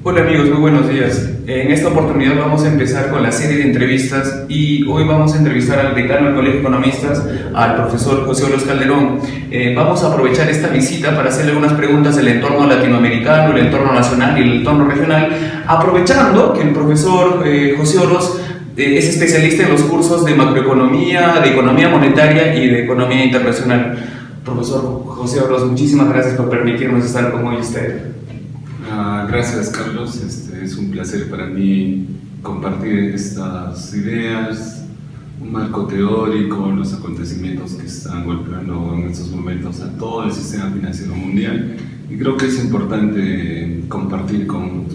Hola amigos, muy buenos días. En esta oportunidad vamos a empezar con la serie de entrevistas y hoy vamos a entrevistar al decano del Colegio de Economistas, al profesor José Oros Calderón. Vamos a aprovechar esta visita para hacerle algunas preguntas del entorno latinoamericano, el entorno nacional y el entorno regional, aprovechando que el profesor José Oros es especialista en los cursos de macroeconomía, de economía monetaria y de economía internacional. Profesor José Oros, muchísimas gracias por permitirnos estar con hoy usted. Gracias, Carlos. Es un placer para mí compartir estas ideas, un marco teórico, los acontecimientos que están golpeando en estos momentos a todo el sistema financiero mundial. Y creo que es importante compartir con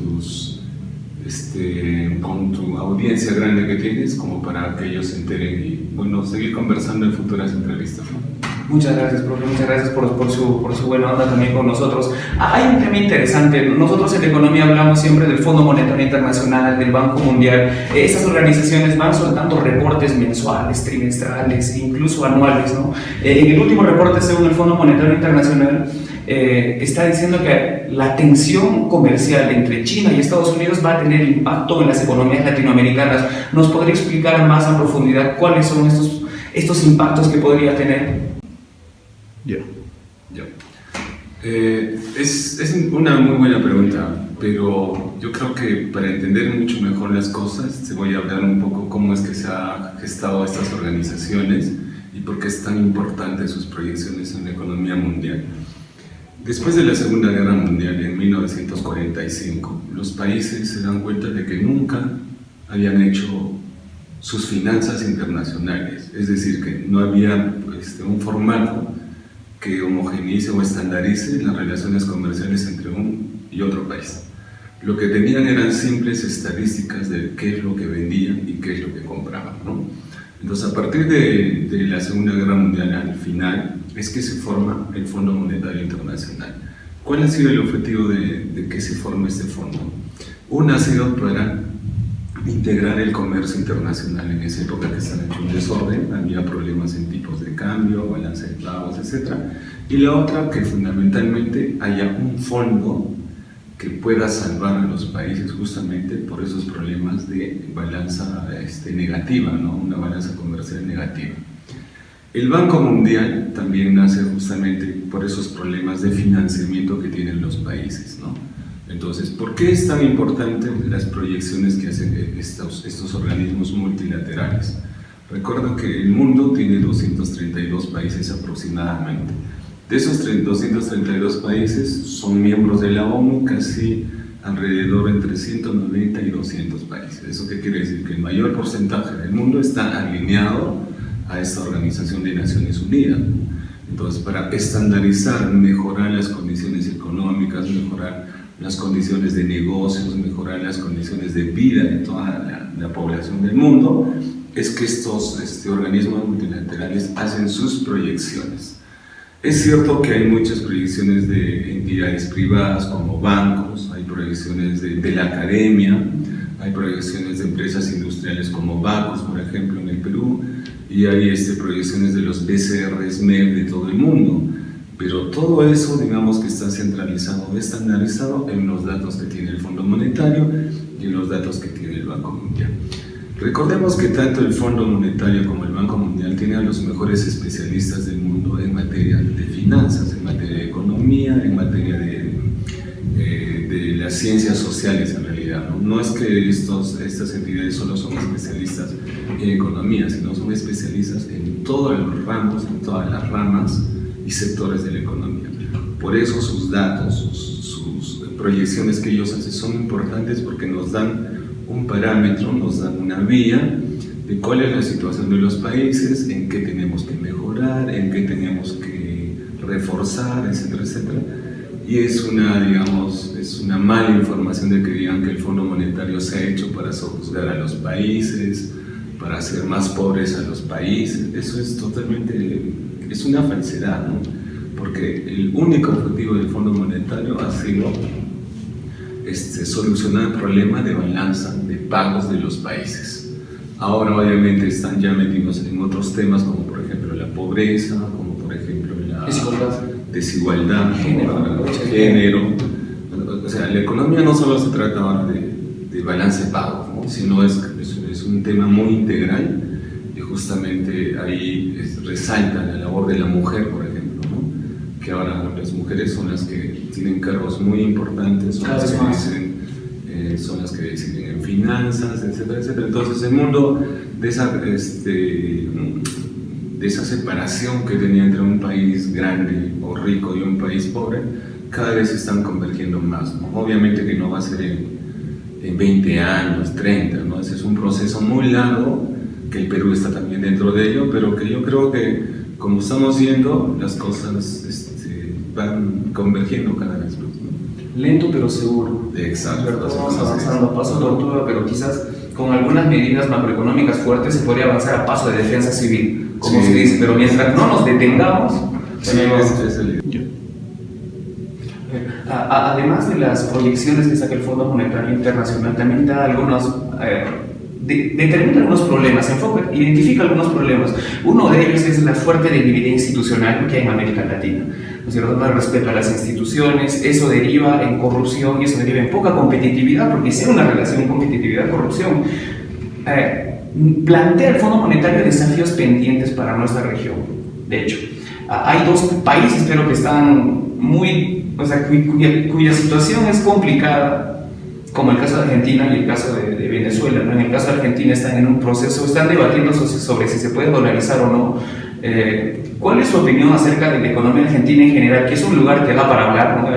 tu audiencia grande que tienes, como para que ellos se enteren y, bueno, seguir conversando en futuras entrevistas, ¿no? Muchas gracias, profe. Muchas gracias por su buena onda también con nosotros. Hay un tema interesante. Nosotros en economía hablamos siempre del Fondo Monetario Internacional, del Banco Mundial. Estas organizaciones van soltando reportes mensuales, trimestrales, incluso anuales, ¿no? En el último reporte, según el Fondo Monetario Internacional, está diciendo que la tensión comercial entre China y Estados Unidos va a tener impacto en las economías latinoamericanas. ¿Nos podría explicar más a profundidad cuáles son estos impactos que podría tener? Es una muy buena pregunta, pero yo creo que para entender mucho mejor las cosas te voy a hablar un poco cómo es que se han gestado estas organizaciones y por qué es tan importante sus proyecciones en la economía mundial. Después de la Segunda Guerra Mundial, en 1945, los países se dan cuenta de que nunca habían hecho sus finanzas internacionales, es decir, que no había un formato que homogeneice o estandarice las relaciones comerciales entre un y otro país. Lo que tenían eran simples estadísticas de qué es lo que vendían y qué es lo que compraban, ¿no? Entonces, a partir de la Segunda Guerra Mundial, al final, es que se forma el Fondo Monetario Internacional. ¿Cuál ha sido el objetivo de que se forme este fondo? Uno ha sido para integrar el comercio internacional. En esa época que estaba hecho un desorden, había problemas en tipos de cambio, balance de pagos, etc. Y la otra, que fundamentalmente haya un fondo que pueda salvar a los países justamente por esos problemas de balanza negativa, ¿no? Una balanza comercial negativa. El Banco Mundial también nace justamente por esos problemas de financiamiento que tienen los países, ¿no? Entonces, ¿por qué es tan importante las proyecciones que hacen estos organismos multilaterales? Recuerden que el mundo tiene 232 países aproximadamente. De esos 232 países son miembros de la ONU casi alrededor entre 190 y 200 países. ¿Eso qué quiere decir? Que el mayor porcentaje del mundo está alineado a esta Organización de Naciones Unidas. Entonces, para estandarizar, mejorar las condiciones económicas, mejorar las condiciones de negocios, mejorar las condiciones de vida de toda la población del mundo, es que estos organismos multilaterales hacen sus proyecciones. Es cierto que hay muchas proyecciones de entidades privadas como bancos, hay proyecciones de la academia, hay proyecciones de empresas industriales como Bacus, por ejemplo, en el Perú, y hay proyecciones de los BCRs, MEP de todo el mundo. Pero todo eso, digamos que está centralizado, estandarizado en los datos que tiene el Fondo Monetario y en los datos que tiene el Banco Mundial. Recordemos que tanto el Fondo Monetario como el Banco Mundial tienen a los mejores especialistas del mundo en materia de finanzas, en materia de economía, en materia de las ciencias sociales en realidad, ¿no? No es que estas entidades solo son especialistas en economía, sino son especialistas en todos los ramos, en todas las ramas y sectores de la economía. Por eso sus datos, sus proyecciones que ellos hacen son importantes porque nos dan un parámetro, nos dan una vía de cuál es la situación de los países, en qué tenemos que mejorar, en qué tenemos que reforzar, etcétera, etcétera. Y es una mala información de que digan que el Fondo Monetario se ha hecho para sojuzgar a los países, para hacer más pobres a los países. Eso es totalmente, es una falsedad, ¿no? Porque el único objetivo del Fondo Monetario ha sido solucionar el problema de balanza de pagos de los países. Ahora obviamente están ya metidos en otros temas como por ejemplo la pobreza, como por ejemplo la desigualdad, género. sea, la economía no solo se trata ahora de balance de pagos, ¿no? Sino es un tema muy integral y justamente ahí resalta la labor de la mujer, por ejemplo, ¿no? Que ahora las mujeres son las que tienen cargos muy importantes, son las que deciden en finanzas, etcétera, etcétera. Entonces el mundo de esa separación que tenía entre un país grande o rico y un país pobre, cada vez se están convergiendo más, ¿no? Obviamente que no va a ser en 20 años, 30, ¿no? Ese es un proceso muy largo, que el Perú está también dentro de ello, pero que yo creo que, como estamos viendo, las cosas van convergiendo cada vez más, ¿no? Lento pero seguro. Exacto. Vamos avanzando a paso de tortuga, pero quizás con algunas medidas macroeconómicas fuertes se podría avanzar a paso de defensa civil, como se dice, pero mientras no nos detengamos, además de las proyecciones que saca el Fondo Monetario Internacional, también da algunos, determina algunos problemas, identifica algunos problemas. Uno de ellos es la fuerte debilidad institucional que hay en América Latina. ¿No es cierto? No hay respeto a las instituciones, eso deriva en corrupción y eso deriva en poca competitividad, porque si hay una relación competitividad-corrupción, plantea el Fondo Monetario desafíos pendientes para nuestra región. De hecho, hay dos países, pero que están cuya situación es complicada, como el caso de Argentina y el caso de Venezuela, ¿no? En el caso de Argentina están en un proceso, están debatiendo sobre si se puede dolarizar o no. ¿Cuál es su opinión acerca de la economía argentina en general? Que es un lugar que da para hablar, ¿no?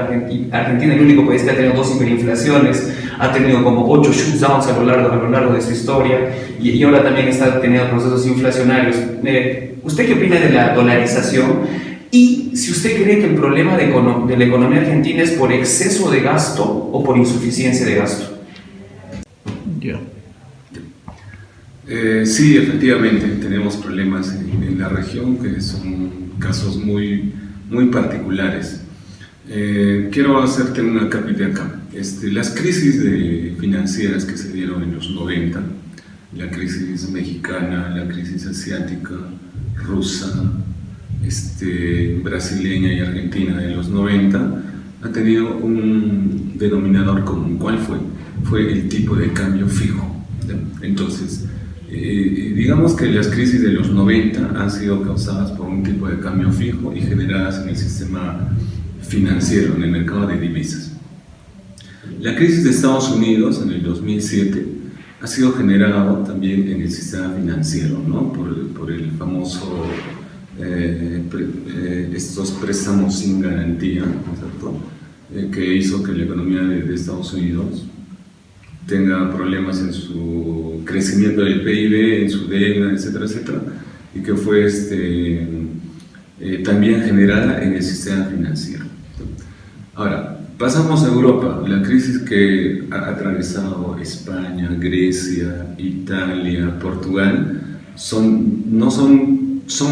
Argentina es el único país que ha tenido 2 hiperinflaciones, ha tenido como 8 shutdowns a lo largo de su historia, y ahora también está teniendo procesos inflacionarios. ¿Usted qué opina de la dolarización? Y si usted cree que el problema de la economía argentina es por exceso de gasto o por insuficiencia de gasto. Sí, efectivamente, tenemos problemas en la región que son casos muy, muy particulares. Quiero hacerte una capita acá. Las crisis financieras que se dieron en los 90, la crisis mexicana, la crisis asiática, rusa, brasileña y argentina de los 90, ha tenido un denominador común. ¿Cuál fue? Fue el tipo de cambio fijo. Entonces, digamos que las crisis de los 90 han sido causadas por un tipo de cambio fijo y generadas en el sistema financiero, en el mercado de divisas. La crisis de Estados Unidos en el 2007 ha sido generada también en el sistema financiero, ¿no? por el famoso estos préstamos sin garantía, ¿cierto? Que hizo que la economía de Estados Unidos tenga problemas en su crecimiento del PIB, en su deuda, etcétera, etcétera, y que fue también generada en el sistema financiero. Ahora, pasamos a Europa. La crisis que ha atravesado España, Grecia, Italia, Portugal son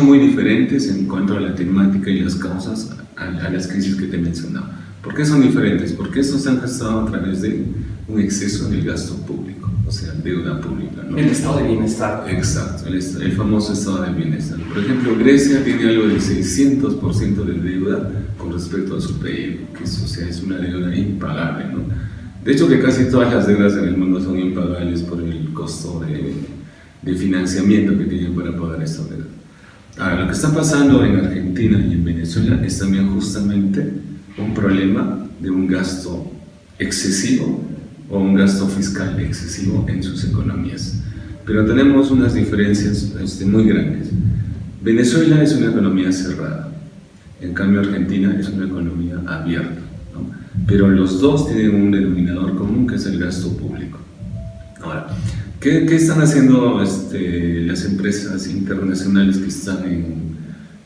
muy diferentes en cuanto a la temática y las causas a las crisis que te he mencionado. ¿Por qué son diferentes? Porque estos se han gestado a través de un exceso del gasto público, o sea, deuda pública, ¿no? El estado de bienestar. Exacto, el famoso estado de bienestar. Por ejemplo, Grecia tiene algo del 600% de deuda con respecto a su PIB, que es una deuda impagable, ¿no? De hecho, que casi todas las deudas en el mundo son impagables por el costo de financiamiento que tienen para pagar esta deuda. Ahora, lo que está pasando en Argentina y en Venezuela es también justamente un problema de un gasto excesivo o un gasto fiscal excesivo en sus economías. Pero tenemos unas diferencias muy grandes. Venezuela es una economía cerrada, en cambio Argentina es una economía abierta, ¿no? Pero los dos tienen un denominador común que es el gasto público. Ahora, ¿qué están haciendo las empresas internacionales que están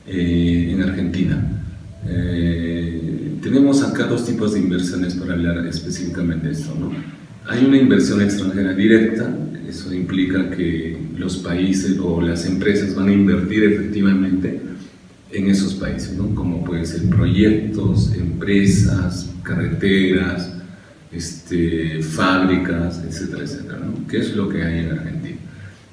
en Argentina? Tenemos acá 2 tipos de inversiones para hablar específicamente de esto, ¿no? Hay una inversión extranjera directa, eso implica que los países o las empresas van a invertir efectivamente en esos países, ¿no? Como pueden ser proyectos, empresas, carreteras, fábricas, etcétera, etcétera, ¿no? ¿Qué es lo que hay en Argentina?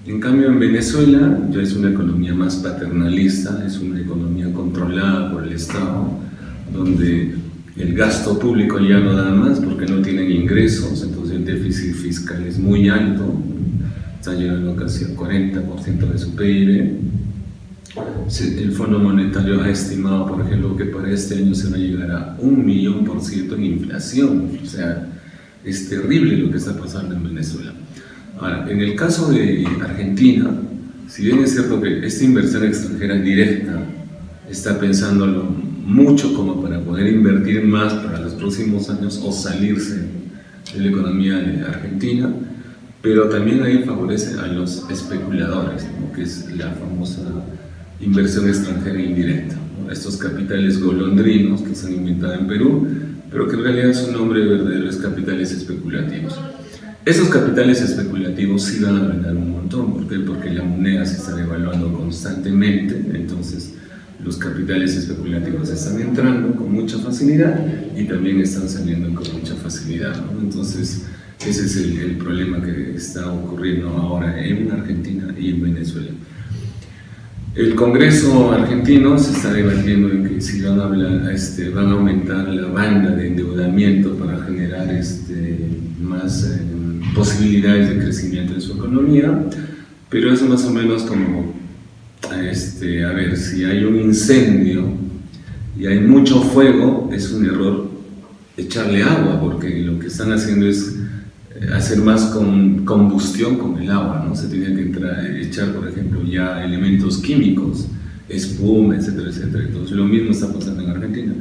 En cambio, en Venezuela ya es una economía más paternalista, es una economía controlada por el Estado, donde el gasto público ya no da más porque no tienen ingresos, entonces el déficit fiscal es muy alto, está llegando casi al 40% de su PIB. El Fondo Monetario ha estimado, por ejemplo, que para este año se va a llegar a 1.000.000% en inflación. O sea, es terrible lo que está pasando en Venezuela. Ahora, en el caso de Argentina, si bien es cierto que esta inversión extranjera directa está pensándolo mucho como para poder invertir más para los próximos años o salirse de la economía de Argentina, pero también ahí favorece a los especuladores, ¿no? Que es la famosa inversión extranjera indirecta, ¿no? Estos capitales golondrinos que se han inventado en Perú, pero que en realidad su nombre verdadero es capitales especulativos. Esos capitales especulativos sí van a ganar un montón. ¿Por qué? Porque la moneda se está devaluando constantemente, entonces los capitales especulativos están entrando con mucha facilidad y también están saliendo con mucha facilidad, ¿no? Entonces ese es el problema que está ocurriendo ahora en Argentina y en Venezuela. El Congreso argentino se está debatiendo en que si van a aumentar la banda de endeudamiento para generar más posibilidades de crecimiento en su economía, pero es más o menos como, a ver, si hay un incendio y hay mucho fuego, es un error echarle agua, porque lo que están haciendo es hacer más combustión con el agua, ¿no? Se tiene que echar, por ejemplo, ya elementos químicos, espuma, etcétera, etcétera. Entonces lo mismo está pasando en Argentina.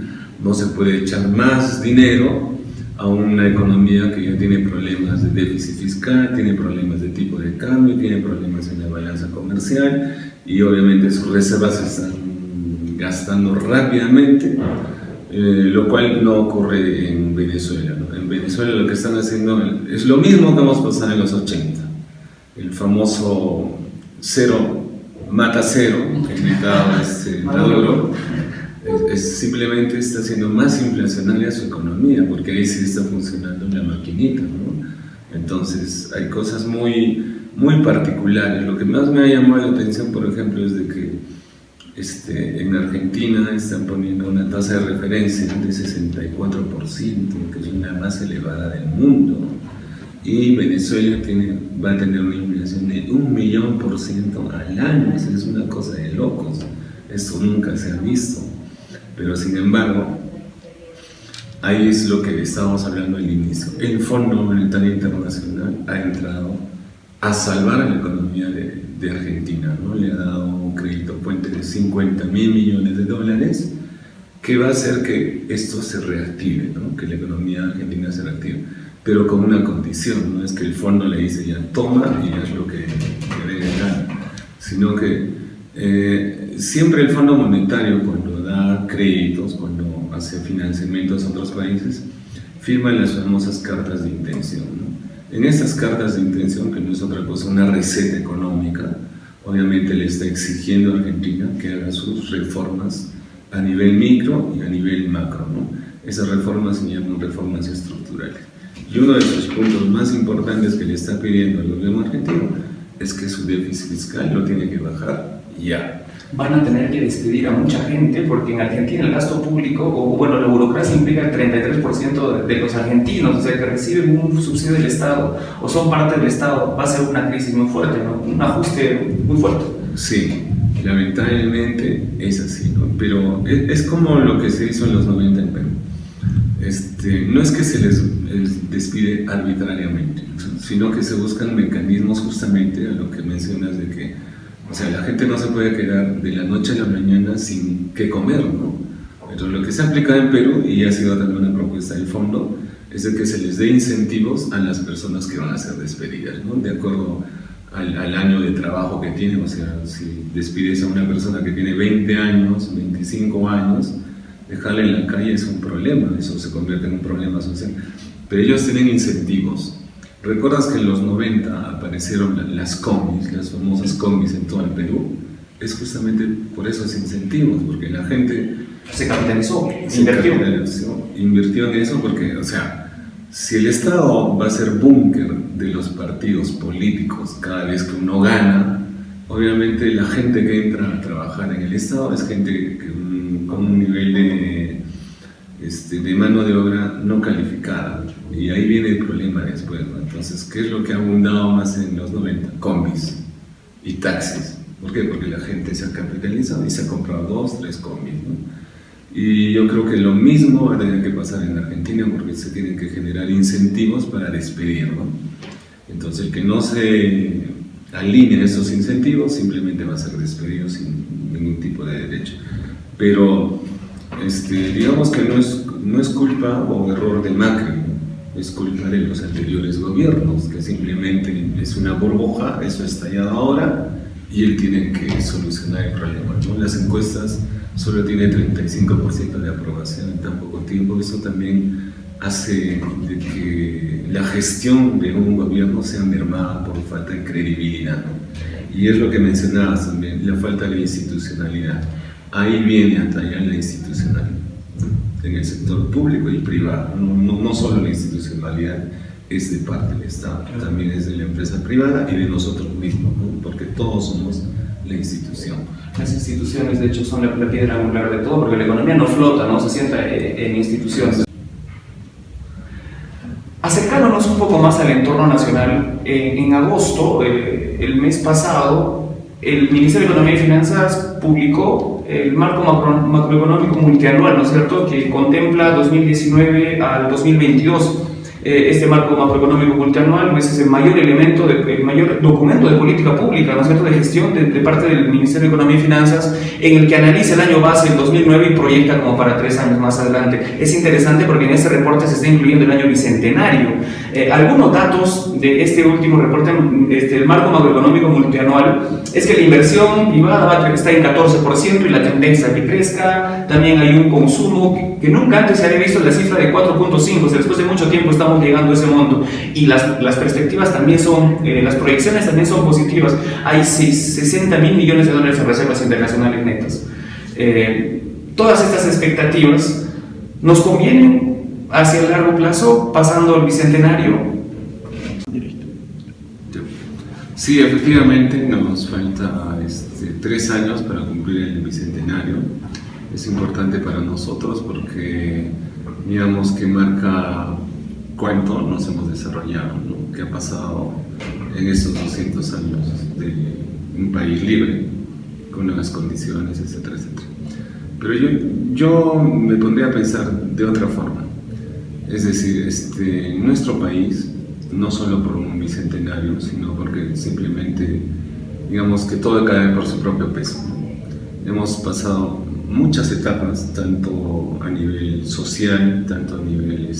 No se puede echar más dinero a una economía que ya tiene problemas de déficit fiscal, tiene problemas de tipo de cambio, tiene problemas en la balanza comercial y obviamente sus reservas se están gastando rápidamente, lo cual no ocurre en Venezuela, ¿no? En Venezuela lo que están haciendo es lo mismo que hemos pasado en los 80, el famoso cero mata cero que inventaba Maduro. Simplemente está haciendo más inflacionaria su economía, porque ahí sí está funcionando la maquinita, ¿no? Entonces hay cosas muy, muy particulares. Lo que más me ha llamado la atención, por ejemplo, es de que en Argentina están poniendo una tasa de referencia de 64%, que es la más elevada del mundo, y Venezuela va a tener una inflación de 1.000.000% al año. Es una cosa de locos, esto nunca se ha visto. Pero sin embargo, ahí es lo que estábamos hablando al inicio. El Fondo Monetario Internacional ha entrado a salvar a la economía de Argentina, ¿no? Le ha dado un crédito puente de $50.000 millones que va a hacer que esto se reactive, ¿no? Que la economía argentina se reactive, pero con una condición. No es que el fondo le dice ya toma y haz lo que dé gana, sino que siempre el Fondo Monetario, cuando da créditos, cuando hace financiamientos a otros países, firma las famosas cartas de intención, ¿no? En estas cartas de intención, que no es otra cosa, una receta económica, obviamente le está exigiendo a Argentina que haga sus reformas a nivel micro y a nivel macro, ¿no? Esas reformas se llaman reformas estructurales. Y uno de sus puntos más importantes que le está pidiendo al gobierno argentino es que su déficit fiscal lo tiene que bajar ya. Van a tener que despedir a mucha gente porque en Argentina el gasto público, o bueno, la burocracia implica el 33% de los argentinos, o sea, que reciben un subsidio del Estado o son parte del Estado. Va a ser una crisis muy fuerte, ¿no? Un ajuste muy fuerte. Sí, lamentablemente es así, ¿no? Pero es como lo que se hizo en los 90 en Perú. No es que se les despide arbitrariamente, sino que se buscan mecanismos justamente a lo que mencionas de que, o sea, la gente no se puede quedar de la noche a la mañana sin qué comer, ¿no? Pero lo que se ha aplicado en Perú, y ha sido también una propuesta del fondo, es de que se les dé incentivos a las personas que van a ser despedidas, ¿no? De acuerdo al año de trabajo que tienen. O sea, si despides a una persona que tiene 20 años, 25 años, dejarla en la calle es un problema, eso se convierte en un problema social. Pero ellos tienen incentivos. ¿Recuerdas que en los 90 aparecieron las combis, las famosas combis en todo el Perú? Es justamente por esos incentivos, porque la gente se capitalizó, invirtió en eso, porque, o sea, si el Estado va a ser búnker de los partidos políticos cada vez que uno gana, obviamente la gente que entra a trabajar en el Estado es gente con un nivel de mano de obra no calificada. Y ahí viene el problema después, ¿no? Entonces, ¿qué es lo que ha abundado más en los 90? Combis y taxis. ¿Por qué? Porque la gente se ha capitalizado y se ha comprado 2, 3 combis, ¿no? Y yo creo que lo mismo va a tener que pasar en Argentina, porque se tienen que generar incentivos para despedir, ¿no? Entonces, el que no se alinee a esos incentivos simplemente va a ser despedido sin ningún tipo de derecho. Pero digamos que no es culpa o error de Macri, ¿no? Es culpa de los anteriores gobiernos, que simplemente es una burbuja, eso ha estallado ahora y él tiene que solucionar el problema, ¿no? Las encuestas solo tiene 35% de aprobación en tan poco tiempo. Eso también hace de que la gestión de un gobierno sea mermada por falta de credibilidad, ¿no? Y es lo que mencionabas también, la falta de institucionalidad. Ahí viene a tallar la institucionalidad, ¿no? En el sector público y privado. No solo la institucionalidad es de parte del Estado, también es de la empresa privada y de nosotros mismos, ¿no? Porque todos somos la institución. Las instituciones, de hecho, son la piedra angular de todo, porque la economía no flota, no se sienta en instituciones. Acercándonos un poco más al entorno nacional, en agosto, el mes pasado, el Ministerio de Economía y Finanzas publicó el marco macroeconómico multianual, ¿no es cierto?, que contempla 2019 al 2022. Este marco macroeconómico multianual pues, es el mayor elemento, el mayor documento de política pública, ¿no es cierto?, de gestión de parte del Ministerio de Economía y Finanzas, en el que analiza el año base, el 2009, y proyecta como para 3 años más adelante. Es interesante porque en este reporte se está incluyendo el año bicentenario. Algunos datos de este último reporte, el marco macroeconómico multianual, es que la inversión privada está en 14% y la tendencia a que crezca. También hay un consumo que nunca antes se había visto, la cifra de 4.5, o sea, después de mucho tiempo estamos llegando a ese monto, y las perspectivas también son, las proyecciones también son positivas. Hay 60.000 millones de dólares en reservas internacionales netas. Todas estas expectativas nos convienen hacia el largo plazo, pasando el bicentenario. Sí, efectivamente nos falta 3 años para cumplir el bicentenario. Es importante para nosotros porque digamos que marca cuánto nos hemos desarrollado, ¿no? ¿Qué ha pasado en estos 200 años de un país libre, con nuevas condiciones, etcétera, etcétera? Pero yo me pondría a pensar de otra forma. Es decir, nuestro país, no solo por un bicentenario, sino porque simplemente, digamos que todo cae por su propio peso, ¿no? Hemos pasado muchas etapas, tanto a nivel social, tanto a nivel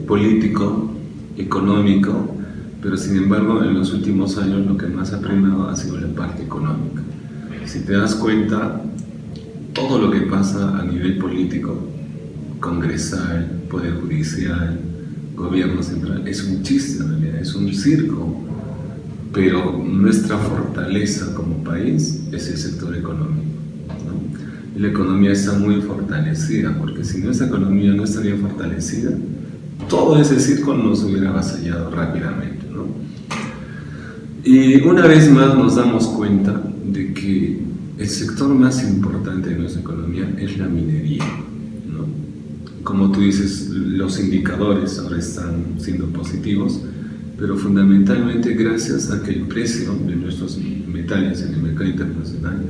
político, económico, pero sin embargo en los últimos años lo que más ha primado ha sido la parte económica. Si te das cuenta, todo lo que pasa a nivel político, congresal, poder judicial, gobierno central, es un chiste en realidad, es un circo, pero nuestra fortaleza como país es el sector económico, ¿no? Y la economía está muy fortalecida, porque si nuestra economía no estaría fortalecida, todo ese circo nos hubiera avasallado rápidamente, ¿no? Y una vez más nos damos cuenta de que el sector más importante de nuestra economía es la minería, ¿no? Como tú dices, los indicadores ahora están siendo positivos, pero fundamentalmente gracias a que el precio de nuestros metales en el mercado internacional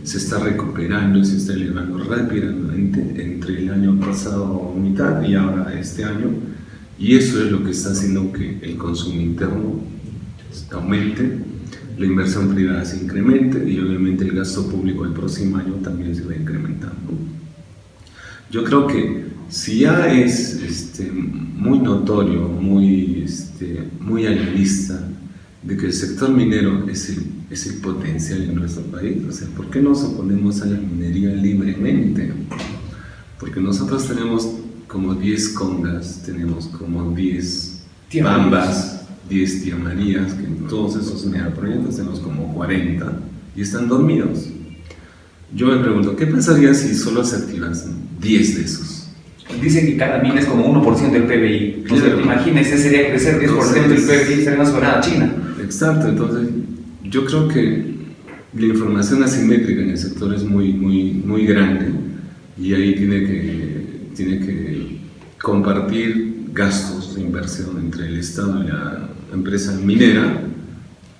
se está recuperando y se está elevando rápidamente entre el año pasado mitad y ahora este año, y eso es lo que está haciendo que el consumo interno aumente, la inversión privada se incremente y obviamente el gasto público el próximo año también se va incrementando. Yo creo que si ya es muy notorio, muy a la vista de que el sector minero es el potencial en nuestro país, o sea, ¿por qué nos oponemos a la minería libremente? Porque nosotros tenemos como 10 congas, tenemos como 10 bambas, 10 tía Marías, que en todos esos megaproyectos tenemos como 40 y están dormidos. Yo me pregunto, ¿qué pasaría si solo se activasen 10 de esos? Dicen que cada mina es como 1% del PBI. Claro. Entonces, imagínense, sería crecer 10% del PBI y sería más soberana China. Exacto, entonces yo creo que la información asimétrica en el sector es muy grande y ahí tiene que compartir gastos de inversión entre el Estado y la empresa minera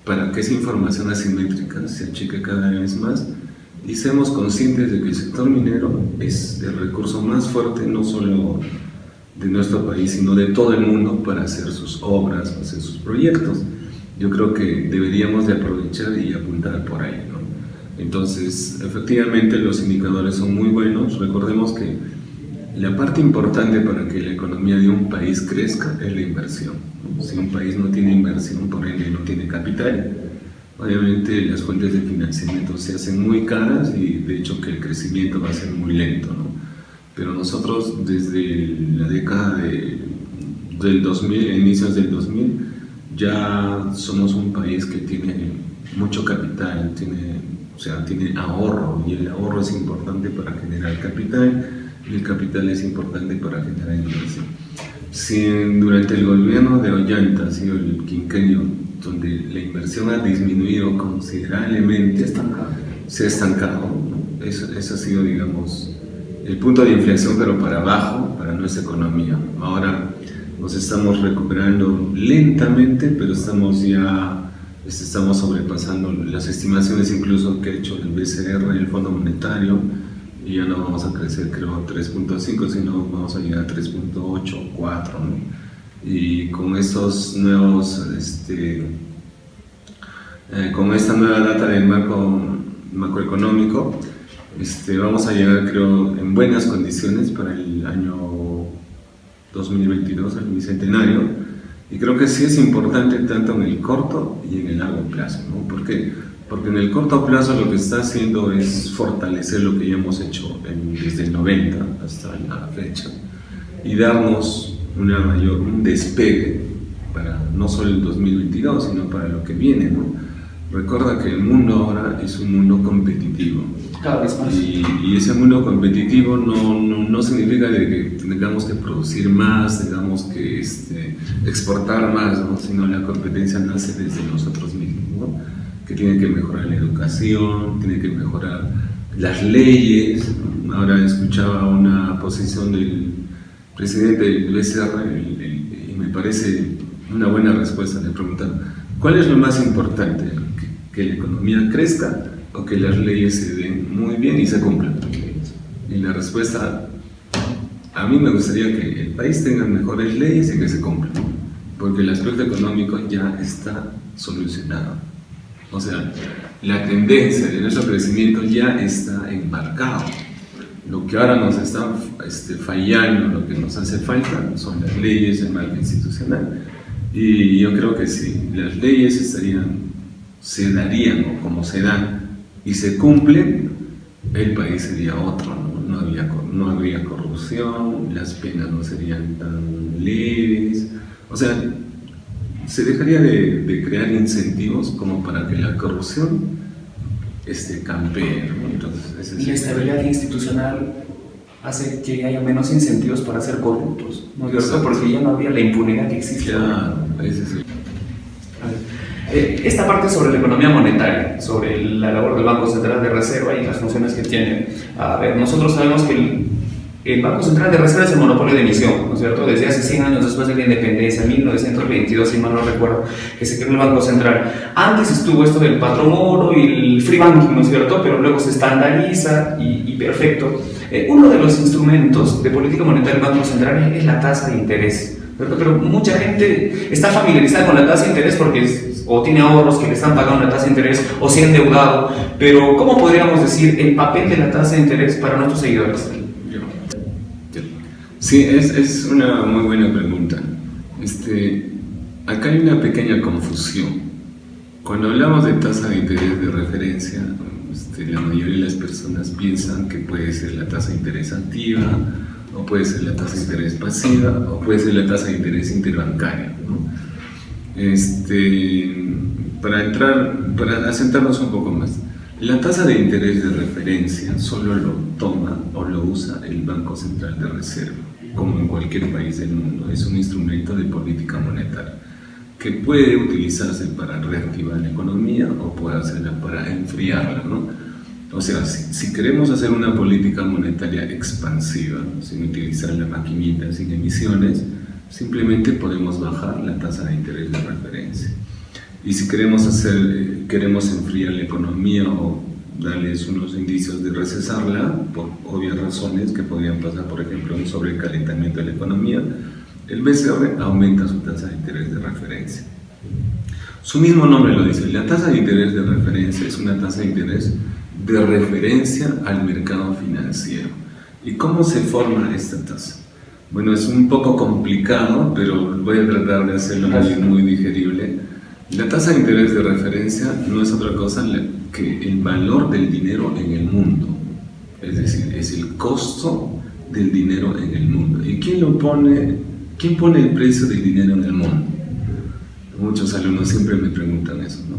para que esa información asimétrica se achique cada vez más y seamos conscientes de que el sector minero es el recurso más fuerte no solo de nuestro país, sino de todo el mundo para hacer sus obras, para hacer sus proyectos. Yo creo que deberíamos de aprovechar y apuntar por ahí, ¿no? Entonces, efectivamente, los indicadores son muy buenos. Recordemos que la parte importante para que la economía de un país crezca es la inversión. Si un país no tiene inversión, por ende no tiene capital, obviamente las fuentes de financiamiento se hacen muy caras y de hecho que el crecimiento va a ser muy lento, ¿no? Pero nosotros desde la década del 2000, inicios del 2000, ya somos un país que tiene mucho capital, tiene ahorro, y el ahorro es importante para generar capital y el capital es importante para generar inversión. Si durante el gobierno de Ollanta ha sido el quinquenio donde la inversión ha disminuido considerablemente, se ha estancado, ¿no? Eso ha sido, digamos, el punto de inflexión, pero para abajo, para nuestra economía. Ahora nos estamos recuperando lentamente, pero estamos sobrepasando las estimaciones incluso que ha hecho el BCR, el Fondo Monetario, y ya no vamos a crecer, creo, 3.5, sino vamos a llegar a 3.8, 4, ¿no? Y con estos nuevos, con esta nueva data del marco macroeconómico, vamos a llegar, creo, en buenas condiciones para el año 2022, el bicentenario, y creo que sí es importante tanto en el corto y en el largo plazo, ¿no? ¿Por qué? Porque en el corto plazo lo que está haciendo es fortalecer lo que ya hemos hecho desde el 90 hasta la fecha y darnos un despegue para no solo el 2022, sino para lo que viene, ¿no? Recuerda que el mundo ahora es un mundo competitivo. Cada vez más. Y ese mundo competitivo no significa de que tengamos que producir más, tengamos que exportar más, ¿no? Sino la competencia nace desde nosotros mismos, ¿no? Que tiene que mejorar la educación, tiene que mejorar las leyes. Ahora escuchaba una posición del presidente del BCR y me parece una buena respuesta. Le preguntan, ¿cuál es lo más importante? ¿Que la economía crezca o que las leyes se den muy bien y se cumplan? Y la respuesta, a mí me gustaría que el país tenga mejores leyes y que se cumplan, porque el aspecto económico ya está solucionado. O sea, la tendencia de nuestro crecimiento ya está embarcado. Lo que ahora nos está fallando, lo que nos hace falta, son las leyes, el marco institucional. Y yo creo que si las leyes se darían o como se dan y se cumplen, el país sería otro, ¿no? No habría corrupción, las penas no serían tan leves. O sea, se dejaría de crear incentivos como para que la corrupción campee, ¿no? Entonces, y la estabilidad institucional hace que haya menos incentivos para ser corruptos, ¿no es cierto? Porque ya no habría la impunidad que existe. Claro, ese es el... Esta parte sobre la economía monetaria, sobre la labor del Banco Central de Reserva y las funciones que tiene. A ver, nosotros sabemos que el Banco Central de Reserva es el monopolio de emisión, ¿no es cierto? Desde hace 100 años después de la independencia, 1922, si mal no recuerdo, que se creó el Banco Central. Antes estuvo esto del patrón oro y el free banking, ¿no es cierto? Pero luego se estandariza y perfecto. Uno de los instrumentos de política monetaria del Banco Central es la tasa de interés. Pero mucha gente está familiarizada con la tasa de interés porque o tiene ahorros que le están pagando la tasa de interés o se ha endeudado. Pero ¿cómo podríamos decir el papel de la tasa de interés para nuestros seguidores? Sí, es una muy buena pregunta. Acá hay una pequeña confusión. Cuando hablamos de tasa de interés de referencia, la mayoría de las personas piensan que puede ser la tasa de interés activa, o puede ser la tasa de interés pasiva, o puede ser la tasa de interés interbancaria, ¿no? Para asentarnos un poco más, la tasa de interés de referencia solo lo toma o lo usa el Banco Central de Reserva, como en cualquier país del mundo. Es un instrumento de política monetaria que puede utilizarse para reactivar la economía o puede hacerla para enfriarla, ¿no? O sea, si queremos hacer una política monetaria expansiva, sin utilizar la maquinita, sin emisiones, simplemente podemos bajar la tasa de interés de referencia. Y si queremos enfriar la economía o darles unos indicios de recesarla, por obvias razones que podrían pasar, por ejemplo, un sobrecalentamiento de la economía, el BCR aumenta su tasa de interés de referencia. Su mismo nombre lo dice, la tasa de interés de referencia es una tasa de interés de referencia al mercado financiero. ¿Y cómo se forma esta tasa? Bueno, es un poco complicado, pero voy a tratar de hacerlo muy digerible. La tasa de interés de referencia no es otra cosa que el valor del dinero en el mundo. Es decir, es el costo del dinero en el mundo. ¿Y quién pone el precio del dinero en el mundo? Muchos alumnos siempre me preguntan eso, ¿no?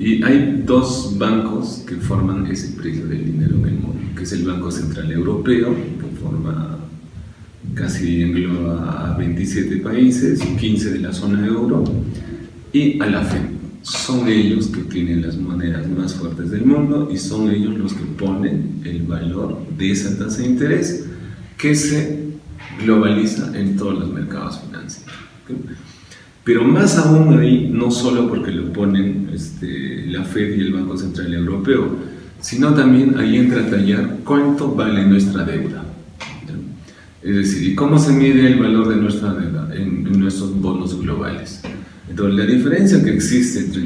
Y hay dos bancos que forman ese precio del dinero en el mundo, que es el Banco Central Europeo, que engloba a 27 países, 15 de la zona euro, y a la FED. Son ellos que tienen las monedas más fuertes del mundo y son ellos los que ponen el valor de esa tasa de interés que se globaliza en todos los mercados financieros. ¿Okay? Pero más aún ahí, no solo porque lo ponen la FED y el Banco Central Europeo, sino también ahí entra a tallar cuánto vale nuestra deuda. Es decir, ¿y cómo se mide el valor de nuestra deuda? En nuestros bonos globales. Entonces, la diferencia que existe entre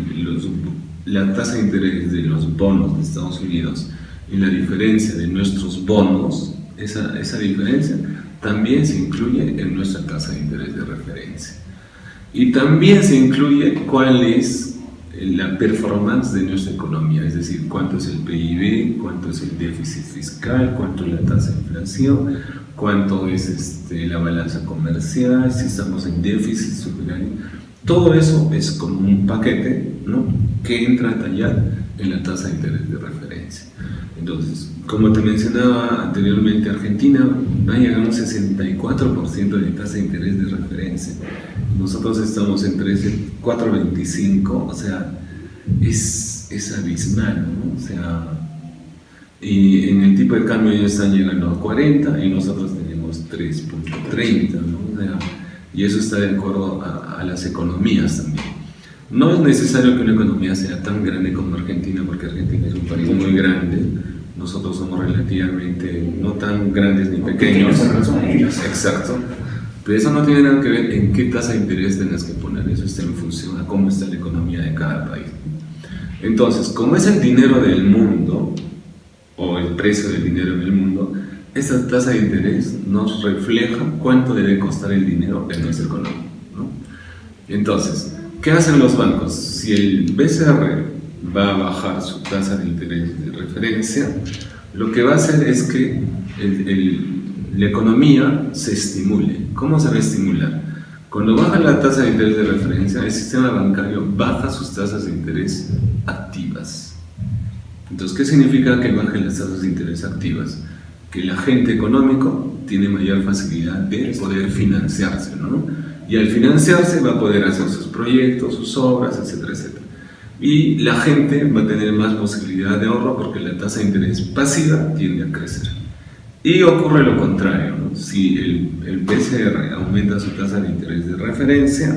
la tasa de interés de los bonos de Estados Unidos y la diferencia de nuestros bonos, esa diferencia también se incluye en nuestra tasa de interés de referencia. Y también se incluye cuál es la performance de nuestra economía, es decir, cuánto es el PIB, cuánto es el déficit fiscal, cuánto es la tasa de inflación, cuánto es la balanza comercial, si estamos en déficit, superávit. Todo eso es como un paquete, ¿no?, que entra a tallar en la tasa de interés de referencia. Entonces, como te mencionaba anteriormente, Argentina va a llegar a un 64% de tasa de interés de referencia. Nosotros estamos en 4.25, o sea, es abismal, ¿no? O sea, y en el tipo de cambio ellos están llegando a 40 y nosotros tenemos 3.30, ¿no? O sea, y eso está de acuerdo a las economías también. No es necesario que una economía sea tan grande como Argentina, porque Argentina es un país muy grande. Nosotros somos relativamente no tan grandes ni pequeños. Exacto. Pero eso no tiene nada que ver en qué tasa de interés tengas que poner. Eso está en función a cómo está la economía de cada país. Entonces, como es el dinero del mundo, o el precio del dinero en el mundo, esta tasa de interés nos refleja cuánto debe costar el dinero en nuestra economía, ¿no? Entonces, ¿qué hacen los bancos? Si el BCR va a bajar su tasa de interés de referencia, lo que va a hacer es que la economía se estimule. ¿Cómo se va a estimular? Cuando baja la tasa de interés de referencia, el sistema bancario baja sus tasas de interés activas. Entonces, ¿qué significa que bajen las tasas de interés activas? Que el agente económico tiene mayor facilidad de poder financiarse, ¿no? Y al financiarse va a poder hacer sus proyectos, sus obras, etcétera, etcétera. Y la gente va a tener más posibilidad de ahorro porque la tasa de interés pasiva tiende a crecer. Y ocurre lo contrario, ¿no? Si el BCR aumenta su tasa de interés de referencia,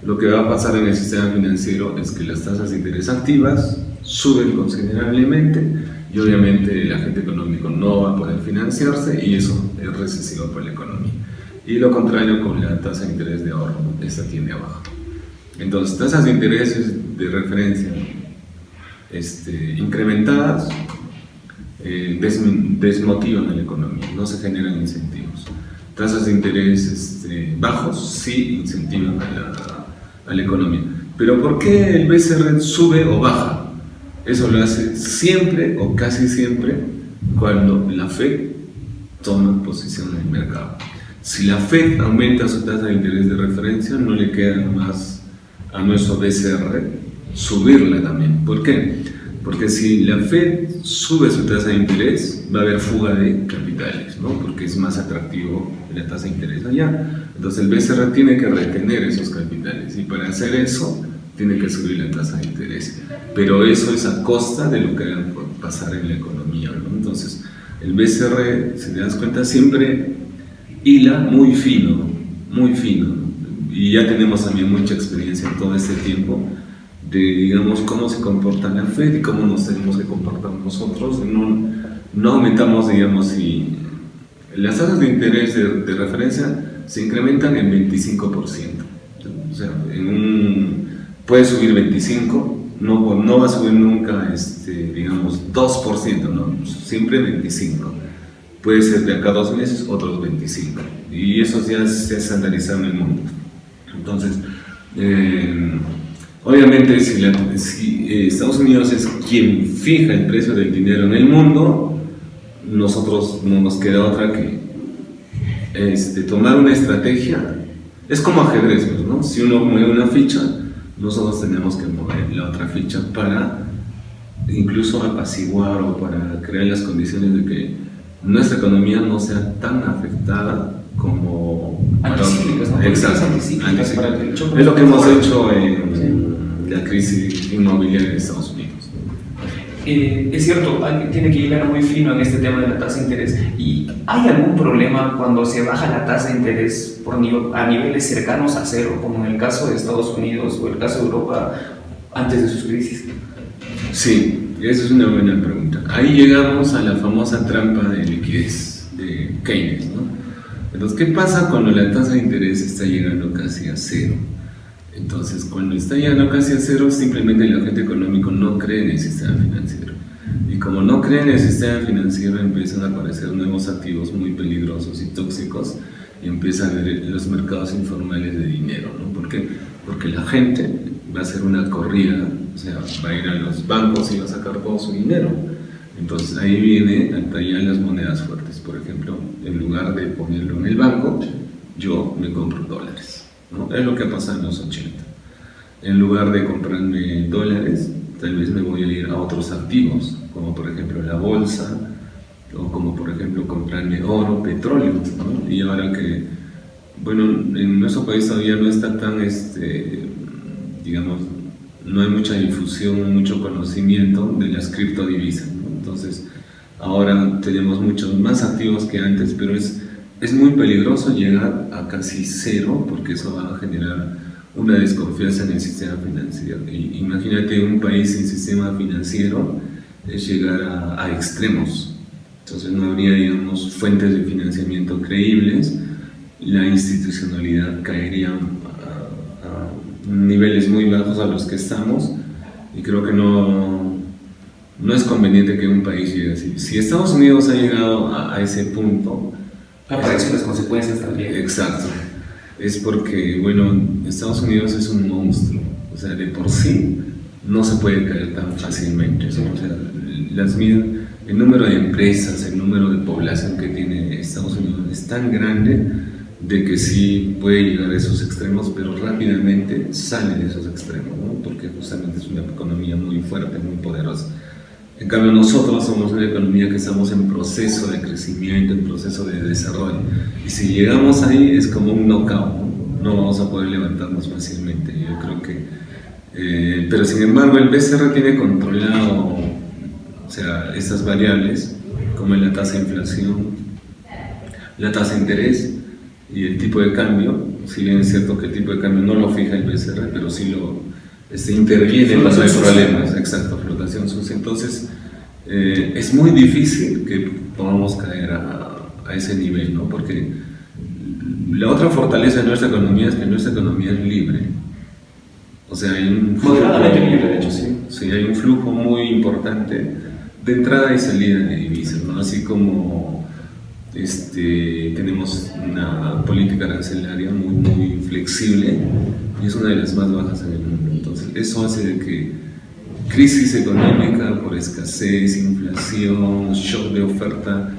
lo que va a pasar en el sistema financiero es que las tasas de interés activas suben considerablemente y obviamente el agente económico no va a poder financiarse y eso es recesivo para la economía. Y lo contrario con la tasa de interés de ahorro, esta tiende a bajar. Entonces, tasas de interés de referencia incrementadas desmotivan a la economía, no se generan incentivos. Tasas de interés bajos sí incentivan a la economía. Pero ¿por qué el BCR sube o baja? Eso lo hace siempre o casi siempre cuando la FED toma posición en el mercado. Si la FED aumenta su tasa de interés de referencia, no le queda más a nuestro BCR subirla también. ¿Por qué? Porque si la FED sube su tasa de interés, va a haber fuga de capitales, ¿no? Porque es más atractivo la tasa de interés allá. Entonces el BCR tiene que retener esos capitales y para hacer eso tiene que subir la tasa de interés. Pero eso es a costa de lo que va a pasar en la economía, ¿no? Entonces, el BCR, si te das cuenta, siempre hila muy fino, muy fino, ¿no? Y ya tenemos también mucha experiencia en todo este tiempo de, digamos, cómo se comporta la Fed y cómo nos tenemos que comportar nosotros. No aumentamos, digamos, si las tasas de interés de referencia se incrementan en 25%. O sea, puede subir 25%, no va a subir nunca, digamos, 2%, ¿no? Siempre 25%. Puede ser de acá a 2 meses, otros 25%. Y eso ya se ha estandarizado en el mundo. Entonces, obviamente, si Estados Unidos es quien fija el precio del dinero en el mundo, nosotros no nos queda otra que tomar una estrategia. Es como ajedrez, ¿no? Si uno mueve una ficha, nosotros tenemos que mover la otra ficha para incluso apaciguar o para crear las condiciones de que nuestra economía no sea tan afectada como anticíclicas, ¿no? Exacto, anticíclicas. Es lo que hemos hecho en la crisis inmobiliaria de Estados Unidos. Es cierto, tiene que llegar muy fino en este tema de la tasa de interés. ¿Y hay algún problema cuando se baja la tasa de interés a niveles cercanos a cero, como en el caso de Estados Unidos o el caso de Europa antes de sus crisis? Sí, esa es una buena pregunta. Ahí llegamos a la famosa trampa de liquidez de Keynes, ¿no? Entonces, ¿qué pasa cuando la tasa de interés está llegando casi a cero? Entonces, cuando está llegando casi a cero, simplemente el agente económico no cree en el sistema financiero. Y como no cree en el sistema financiero, empiezan a aparecer nuevos activos muy peligrosos y tóxicos, y empiezan a ver los mercados informales de dinero, ¿no? ¿Por qué? Porque la gente va a hacer una corrida, o sea, va a ir a los bancos y va a sacar todo su dinero. Entonces, ahí viene hasta ya las monedas fuertes. Por ejemplo, en lugar de ponerlo en el banco, yo me compro dólares, ¿no? Es lo que pasa en los 80. En lugar de comprarme dólares, tal vez me voy a ir a otros activos, como por ejemplo la bolsa, o como por ejemplo comprarme oro, petróleo, ¿no? Y ahora que, bueno, en nuestro país todavía no está tan, digamos, no hay mucha difusión, mucho conocimiento de las criptodivisas, ¿no? Entonces, ahora tenemos muchos más activos que antes, pero es muy peligroso llegar a casi cero, porque eso va a generar una desconfianza en el sistema financiero. Y imagínate, un país sin sistema financiero es llegar a extremos. Entonces no habría, digamos, fuentes de financiamiento creíbles, la institucionalidad caería a niveles muy bajos a los que estamos, y creo que no es conveniente que un país llegue así. Si Estados Unidos ha llegado a ese punto, aparecen las consecuencias también. Exacto. Es porque, bueno, Estados Unidos es un monstruo. O sea, de por sí no se puede caer tan fácilmente, ¿no? O sea, el número de empresas, el número de población que tiene Estados Unidos es tan grande de que sí puede llegar a esos extremos, pero rápidamente sale de esos extremos, ¿no? Porque justamente es una economía muy fuerte, muy poderosa. En cambio, nosotros somos una economía que estamos en proceso de crecimiento, en proceso de desarrollo. Y si llegamos ahí es como un knockout, no vamos a poder levantarnos fácilmente. Yo creo que... pero sin embargo, el BCR tiene controlado, o sea, estas variables, como la tasa de inflación, la tasa de interés y el tipo de cambio. Si bien es cierto que el tipo de cambio no lo fija el BCR, pero sí lo interviene cuando hay problemas. Exacto, flotación sucia. Entonces, es muy difícil que podamos caer a ese nivel, ¿no? Porque la otra fortaleza de nuestra economía es que nuestra economía es libre. O sea, hay un flujo, moderadamente libre, de hecho, sí. Sí, hay un flujo muy importante de entrada y salida de divisas, ¿no? Así como tenemos una política arancelaria muy flexible, y es una de las más bajas en el mundo. Entonces, eso hace de que crisis económica por escasez, inflación, shock de oferta,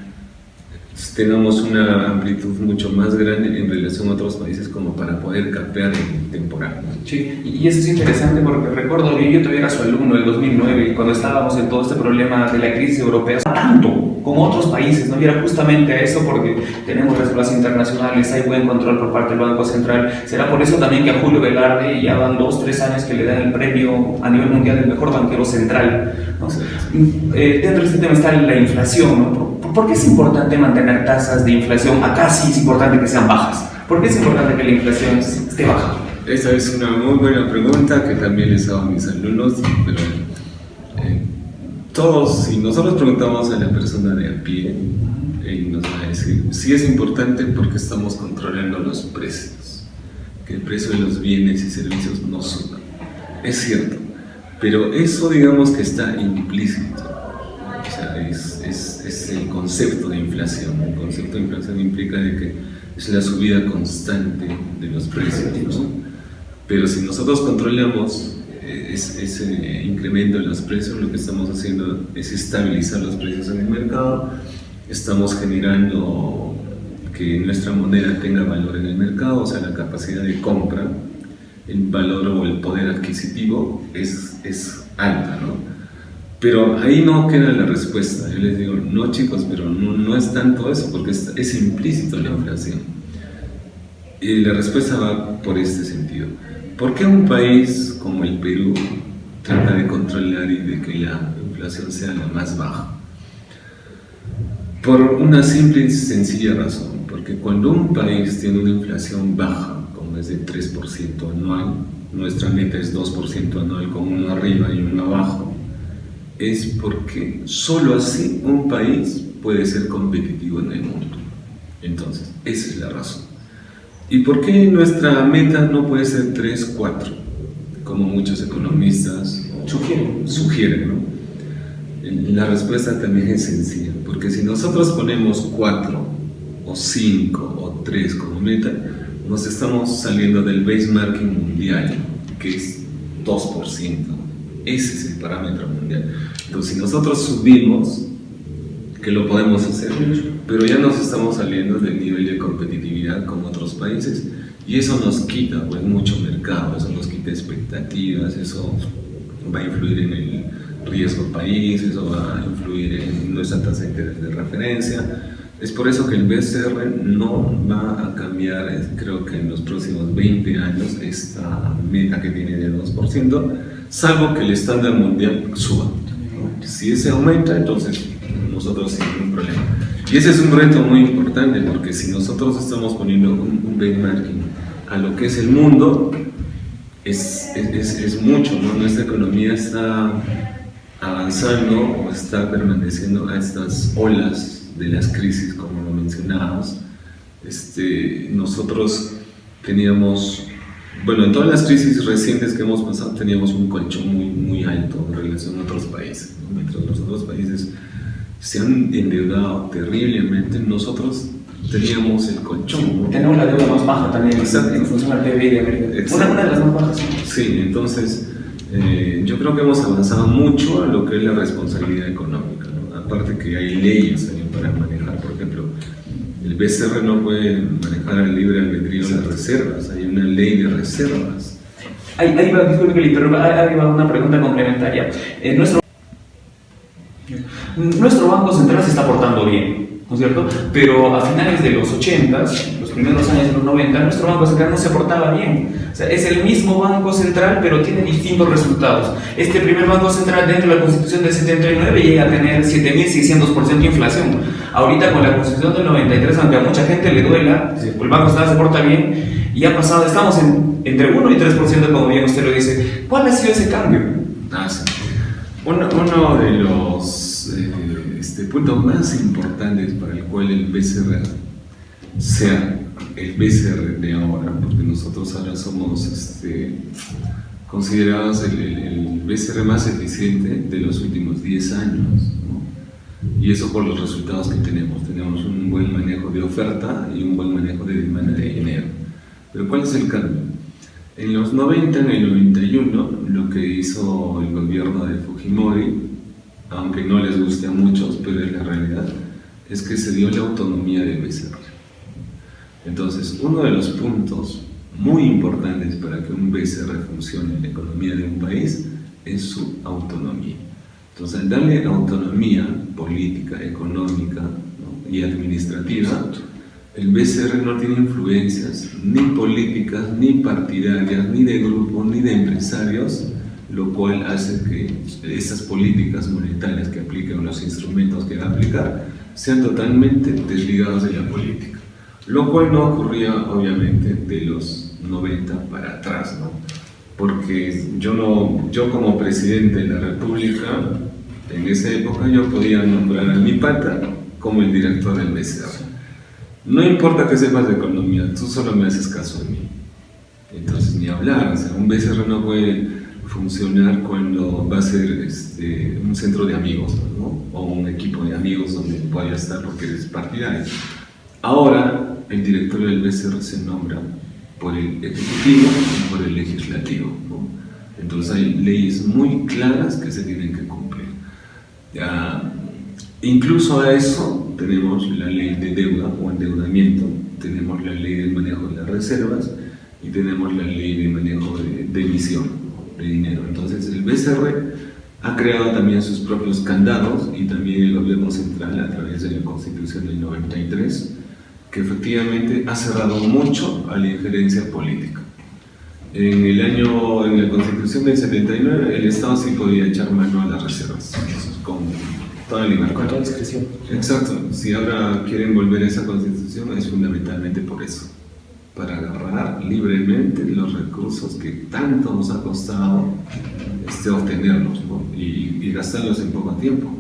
tenemos una amplitud mucho más grande en relación a otros países como para poder capear el temporal. Sí, y eso es interesante porque recuerdo, yo todavía era su alumno del 2009 y cuando estábamos en todo este problema de la crisis europea, tanto como otros países, ¿no? Y era justamente a eso porque tenemos reservas internacionales, hay buen control por parte del Banco Central. Será por eso también que a Julio Velarde ya van 2-3 años que le dan el premio a nivel mundial del mejor banquero central, ¿no? Dentro de este tema está la inflación, ¿no? ¿Por qué es importante mantener tasas de inflación? Acá sí es importante que sean bajas. ¿Por qué es importante que la inflación esté baja? Esa es una muy buena pregunta que también les hago a mis alumnos, pero todos, si nosotros preguntamos a la persona de a pie, él nos va a decir, sí es importante porque estamos controlando los precios, que el precio de los bienes y servicios no suba. Es cierto, pero eso digamos que está implícito. O sea, es el concepto de inflación. El concepto de inflación implica de que es la subida constante de los precios, ¿no? Pero si nosotros controlamos ese incremento de los precios, lo que estamos haciendo es estabilizar los precios en el mercado, estamos generando que nuestra moneda tenga valor en el mercado, o sea, la capacidad de compra, el valor o el poder adquisitivo es alta, ¿no? Pero ahí no queda la respuesta. Yo les digo, no chicos, pero no es tanto eso, porque es implícito la inflación. Y la respuesta va por este sentido. ¿Por qué un país como el Perú trata de controlar y de que la inflación sea la más baja? Por una simple y sencilla razón, porque cuando un país tiene una inflación baja, como es de 3% anual, nuestra meta es 2% anual con uno arriba y uno abajo, es porque solo así un país puede ser competitivo en el mundo. Entonces, esa es la razón. ¿Y por qué nuestra meta no puede ser 3, 4? Como muchos economistas sugieren, ¿no? La respuesta también es sencilla, porque si nosotros ponemos 4 o 5 o 3 como meta, nos estamos saliendo del benchmarking mundial, que es 2%. Ese es el parámetro mundial. Entonces, si nosotros subimos, que lo podemos hacer, pero ya nos estamos saliendo del nivel de competitividad con otros países, y eso nos quita pues mucho mercado, eso nos quita expectativas, eso va a influir en el riesgo país, eso va a influir en nuestra tasa de interés de referencia. Es por eso que el BCR no va a cambiar, creo que en los próximos 20 años, esta meta que tiene de 2%, salvo que el estándar mundial suba. Si ese aumenta, entonces nosotros sin ningún problema. Y ese es un reto muy importante, porque si nosotros estamos poniendo un benchmarking a lo que es el mundo, es mucho, ¿no? Nuestra economía está avanzando o está permaneciendo a estas olas de las crisis, como lo mencionábamos. Nosotros teníamos, bueno, en todas las crisis recientes que hemos pasado teníamos un colchón muy alto en relación a otros países, ¿no? Mientras los otros países se han endeudado terriblemente, nosotros teníamos el colchón, ¿no? Tenemos la deuda más baja también, exacto, en función al PIB de América. Una de las más bajas. Sí, entonces yo creo que hemos avanzado mucho a lo que es la responsabilidad económica, ¿no? Aparte que hay leyes ahí para manejar, por ejemplo, el BCR no puede manejar el libre albedrío de las reservas, hay una ley de reservas. Ahí va, disculpe que le interrumpa, ahí va una pregunta complementaria. Nuestro Banco Central se está portando bien, ¿no es cierto? Pero a finales de los 80, los primeros años de los 90, nuestro Banco Central no se portaba bien. O sea, es el mismo Banco Central, pero tiene distintos resultados. Este primer Banco Central, dentro de la Constitución del 79, llega a tener 7.600% de inflación. Ahorita con la Constitución del 93, aunque a mucha gente le duela, el Banco Central se porta bien, y ha pasado, estamos entre 1 y 3%, como bien usted lo dice. ¿Cuál ha sido ese cambio? Sí. Uno de los puntos más importantes para el cual el BCR sea el BCR de ahora, porque nosotros ahora somos considerados el BCR más eficiente de los últimos 10 años, ¿no? Y eso por los resultados que tenemos. Tenemos un buen manejo de oferta y un buen manejo de demanda de dinero. Pero ¿cuál es el cambio? En los 90, en el 91, lo que hizo el gobierno de Fujimori, aunque no les guste a muchos, pero es la realidad, es que se dio la autonomía del BCR. Entonces, uno de los puntos muy importantes para que un BCR funcione en la economía de un país es su autonomía. Entonces, al darle autonomía política, económica, ¿no?, y administrativa, el BCR no tiene influencias ni políticas, ni partidarias, ni de grupos, ni de empresarios, lo cual hace que esas políticas monetarias que aplican, los instrumentos que va a aplicar, sean totalmente desligados de la política. Lo cual no ocurría, obviamente, de los 90 para atrás, ¿no? Porque yo como presidente de la República, en esa época yo podía nombrar a mi pata como el director del BCR. No importa que sepas de economía, tú solo me haces caso a mí. Entonces, ni hablar, o sea, un BCR no puede funcionar cuando va a ser un centro de amigos, ¿no?, o un equipo de amigos donde vaya a estar porque eres partidario. Ahora, el directorio del BCR se nombra por el Ejecutivo y por el Legislativo, ¿no? Entonces hay leyes muy claras que se tienen que cumplir. Incluso a eso tenemos la ley de deuda o endeudamiento, tenemos la ley del manejo de las reservas y tenemos la ley de manejo de emisión de dinero. Entonces el BCR ha creado también sus propios candados, y también el gobierno central a través de la Constitución del 93, que efectivamente ha cerrado mucho a la injerencia política. En la Constitución del 79 el Estado sí podía echar mano a las reservas con toda libertad. Con toda discreción. Exacto. Si ahora quieren volver a esa Constitución es fundamentalmente por eso, para agarrar libremente los recursos que tanto nos ha costado obtenerlos, ¿no?, y gastarlos en poco tiempo.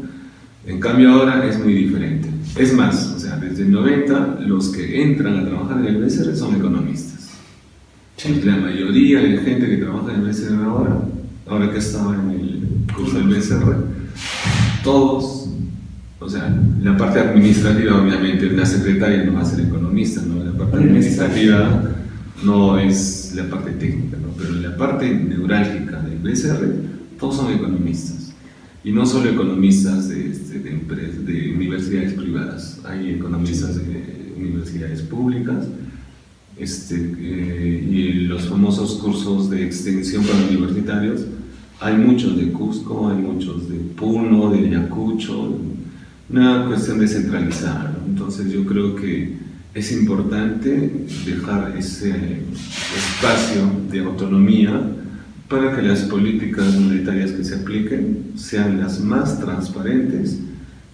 En cambio ahora es muy diferente. Es más, o sea, desde el 90 los que entran a trabajar en el BCR son economistas. Sí. La mayoría de gente que trabaja en el BCR ahora que estaba en el curso del BCR, todos, o sea, la parte administrativa, obviamente, la secretaria no va a ser economista, ¿no? La parte administrativa no es la parte técnica, ¿no? Pero la parte neurálgica del BCR, todos son economistas. Y no solo economistas de universidades privadas, hay economistas de universidades públicas, y los famosos cursos de extensión para universitarios, hay muchos de Cusco, hay muchos de Puno, de Ayacucho, una cuestión descentralizada, ¿no? Entonces yo creo que es importante dejar ese espacio de autonomía para que las políticas monetarias que se apliquen sean las más transparentes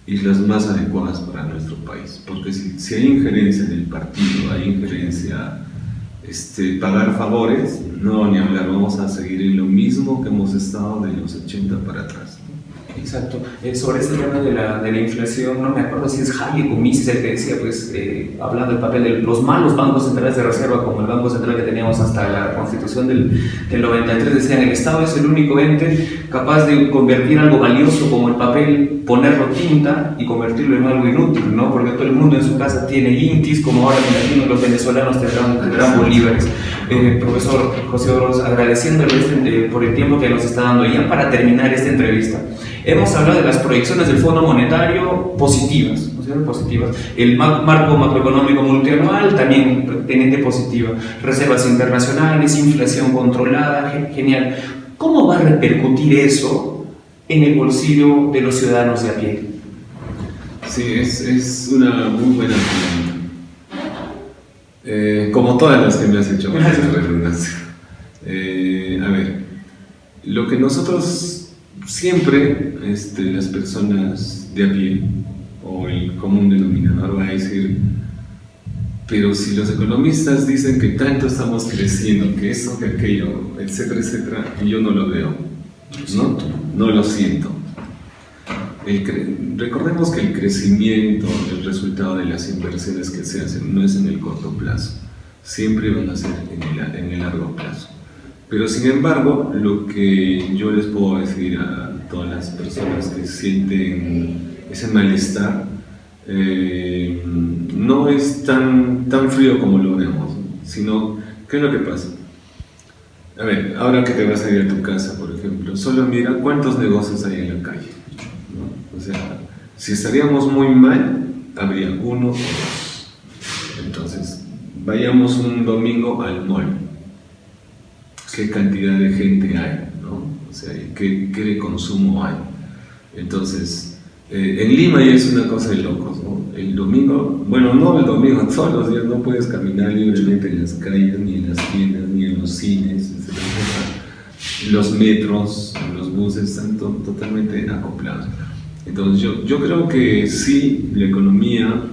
y las más adecuadas para nuestro país. Porque si hay injerencia en el partido, hay injerencia, pagar favores, no, ni hablar, vamos a seguir en lo mismo que hemos estado de los 80 para atrás. Exacto. Sobre este tema de la inflación, no me acuerdo si es Hayek o Mises el que decía, pues, hablando del papel de los malos bancos centrales de reserva, como el banco central que teníamos hasta la Constitución del 93, decían, el Estado es el único ente capaz de convertir algo valioso como el papel, ponerlo tinta y convertirlo en algo inútil, ¿no? Porque todo el mundo en su casa tiene intis, como ahora me imagino los venezolanos tendrán bolívares. Profesor José Oroz, agradeciéndole por el tiempo que nos está dando. Ya para terminar esta entrevista, hemos hablado de las proyecciones del Fondo Monetario positivas, ¿no es cierto? Positivas. El marco macroeconómico multianual también teniente positiva. Reservas internacionales, inflación controlada, genial. ¿Cómo va a repercutir eso en el bolsillo de los ciudadanos de a pie? Sí, es una muy buena pregunta. Como todas las que me has hecho, redundancia. A ver, lo que nosotros siempre, las personas de a pie o el común denominador va a decir, pero si los economistas dicen que tanto estamos creciendo, que esto, que aquello, etcétera, etcétera, y yo no lo veo, no lo siento. Recordemos que el crecimiento, el resultado de las inversiones que se hacen no es en el corto plazo, siempre van a ser en el largo plazo. Pero sin embargo, lo que yo les puedo decir a todas las personas que sienten ese malestar, no es tan frío como lo vemos, sino, ¿qué es lo que pasa? A ver, ahora que te vas a ir a tu casa, por ejemplo, solo mira cuántos negocios hay en la calle, ¿no? O sea, si estaríamos muy mal, habría uno o dos. Entonces, vayamos un domingo al mall. ¿Qué cantidad de gente hay? ¿No? O sea, ¿qué de consumo hay? Entonces, en Lima ya es una cosa de locos, ¿no? El domingo, bueno, no el domingo, todos los días no puedes caminar libremente en las calles, ni en las tiendas, ni en los cines, etc. Los metros, los buses están totalmente acoplados. Entonces yo creo que sí, la economía,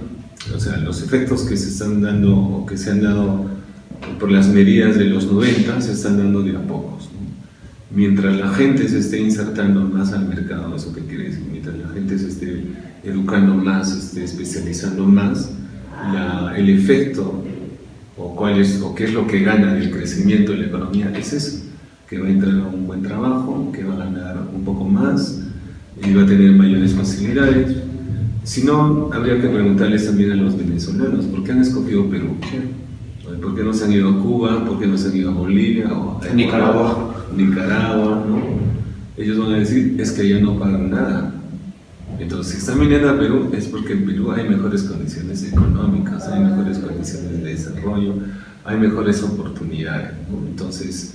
o sea, los efectos que se están dando o que se han dado por las medidas de los 90 se están dando de a pocos, ¿no? Mientras la gente se esté insertando más al mercado, eso que quiere decir, mientras la gente se esté educando más, se esté especializando más, el efecto o qué es lo que gana del crecimiento de la economía es eso, que va a entrar a un buen trabajo, que va a ganar un poco más y va a tener mayores facilidades. Si no, habría que preguntarles también a los venezolanos, ¿por qué han escogido Perú? ¿Por qué no se han ido a Cuba? ¿Por qué no se han ido a Bolivia? O a Nicaragua, ¿no? Ellos van a decir, es que allá no pagan nada. Entonces, si están viniendo a Perú, es porque en Perú hay mejores condiciones económicas, hay mejores condiciones de desarrollo, hay mejores oportunidades, ¿no? Entonces,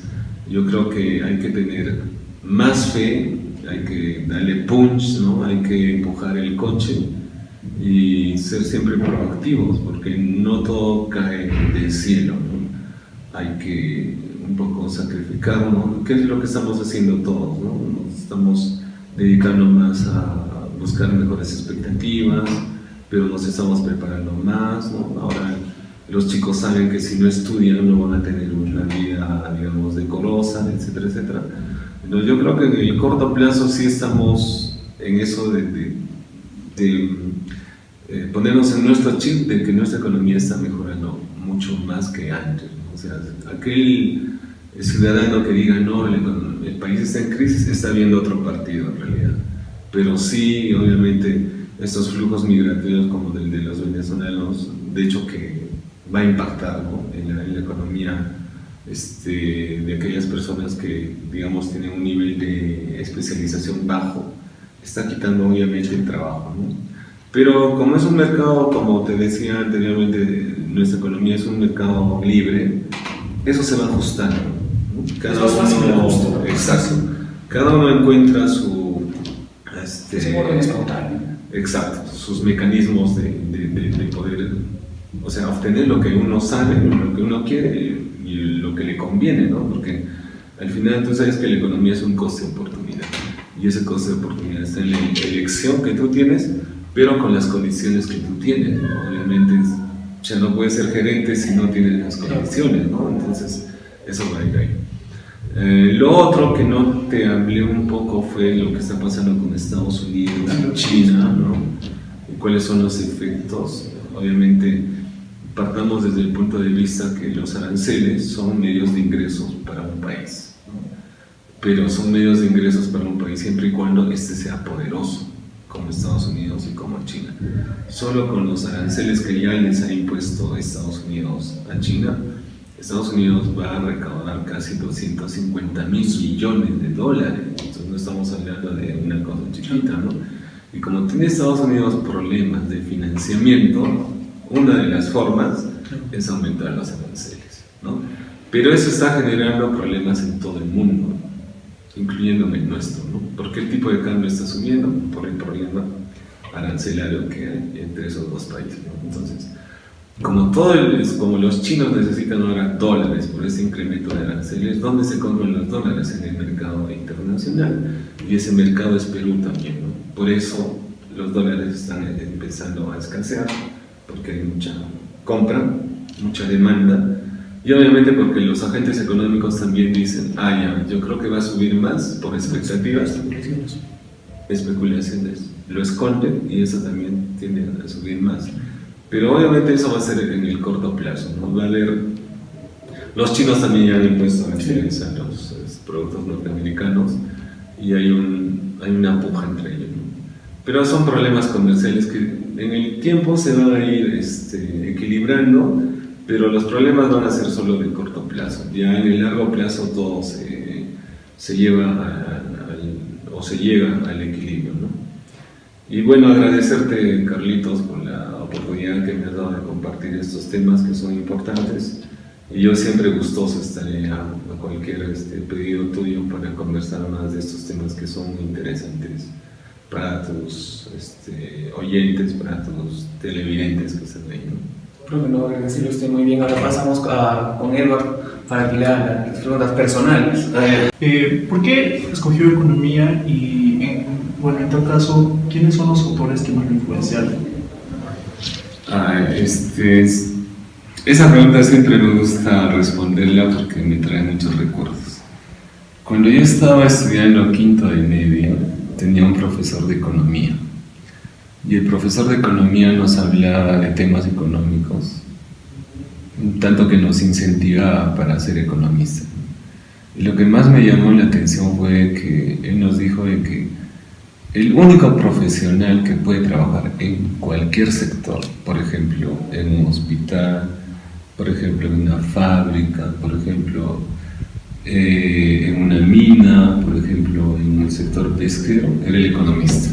yo creo que hay que tener más fe, hay que darle punch, ¿no? Hay que empujar el coche y ser siempre proactivos, porque no todo cae del cielo, ¿no? Hay que un poco sacrificarnos, que es lo que estamos haciendo todos, ¿no? Nos estamos dedicando más a buscar mejores expectativas, pero nos estamos preparando más, ¿no? Ahora los chicos saben que si no estudian no van a tener una vida, digamos, decorosa, etcétera, etcétera. Entonces yo creo que en el corto plazo sí estamos en eso de ponernos en nuestro chip de que nuestra economía está mejorando mucho más que antes, ¿no? O sea, aquel ciudadano que diga no, el país está en crisis, está viendo otro partido en realidad. Pero sí, obviamente, estos flujos migratorios como el de los venezolanos, de hecho que va a impactar, ¿no? en la economía de aquellas personas que, digamos, tienen un nivel de especialización bajo, está quitando obviamente el trabajo, ¿no? Pero como es un mercado, como te decía anteriormente, nuestra economía es un mercado libre, eso se va ajustando, ¿no? Cada uno, exacto, cada uno encuentra su orden espontáneo. Exacto, sus mecanismos de poder, o sea, obtener lo que uno sabe, lo que uno quiere y lo que le conviene, ¿no? Porque al final tú sabes que la economía es un coste de oportunidad y ese coste de oportunidad está en la elección que tú tienes, pero con las condiciones que tú tienes, ¿no? Obviamente ya no puedes ser gerente si no tienes las condiciones, ¿no? Entonces eso va a ir ahí. Lo otro que no te hablé un poco fue lo que está pasando con Estados Unidos y China, ¿no? Y cuáles son los efectos. Obviamente partamos desde el punto de vista que los aranceles son medios de ingresos para un país, ¿no? Pero son medios de ingresos para un país siempre y cuando este sea poderoso, como Estados Unidos y como China. Solo con los aranceles que ya les ha impuesto Estados Unidos a China, Estados Unidos va a recaudar casi 250 mil millones de dólares. Entonces no estamos hablando de una cosa chiquita, ¿no? Y como tiene Estados Unidos problemas de financiamiento, una de las formas es aumentar los aranceles, ¿no? Pero eso está generando problemas en todo el mundo, incluyendo en el nuestro, ¿no? Porque el tipo de cambio está subiendo por el problema arancelario que hay entre esos dos países, ¿no? Entonces, como los chinos necesitan ahora dólares por ese incremento de aranceles, ¿dónde se compran los dólares? En el mercado internacional, y ese mercado es Perú también, ¿no? Por eso los dólares están empezando a escasear, porque hay mucha compra, mucha demanda, y obviamente porque los agentes económicos también dicen, ya, yo creo que va a subir más por expectativas, especulaciones, lo esconden y eso también tiende a subir más. Pero obviamente eso va a ser en el corto plazo, ¿no? Va a haber, los chinos también ya han impuesto aranceles a los productos norteamericanos y hay una puja entre ellos, ¿no? Pero son problemas comerciales que en el tiempo se van a ir equilibrando, pero los problemas van a ser solo de corto plazo. Ya en el largo plazo todo se lleva o se llega al equilibrio, ¿no? Y bueno, agradecerte, Carlitos, por la oportunidad que me has dado de compartir estos temas que son importantes. Y yo siempre gustoso estaré a cualquier pedido tuyo para conversar más de estos temas que son muy interesantes para tus oyentes, para tus televidentes que están ahí, ¿no? Profe, no, agradecido usted muy bien. Ahora pasamos con Edward para que le haga las preguntas personales. ¿Por qué escogió economía y, en tal caso, quiénes son los autores que más lo influenciaron? Esa pregunta siempre me gusta responderla porque me trae muchos recuerdos. Cuando yo estaba estudiando quinto de media, tenía un profesor de economía. Y el profesor de economía nos hablaba de temas económicos, tanto que nos incentivaba para ser economistas. Y lo que más me llamó la atención fue que él nos dijo de que el único profesional que puede trabajar en cualquier sector, por ejemplo, en un hospital, por ejemplo, en una fábrica, por ejemplo, en una mina, por ejemplo, en el sector pesquero, era el economista.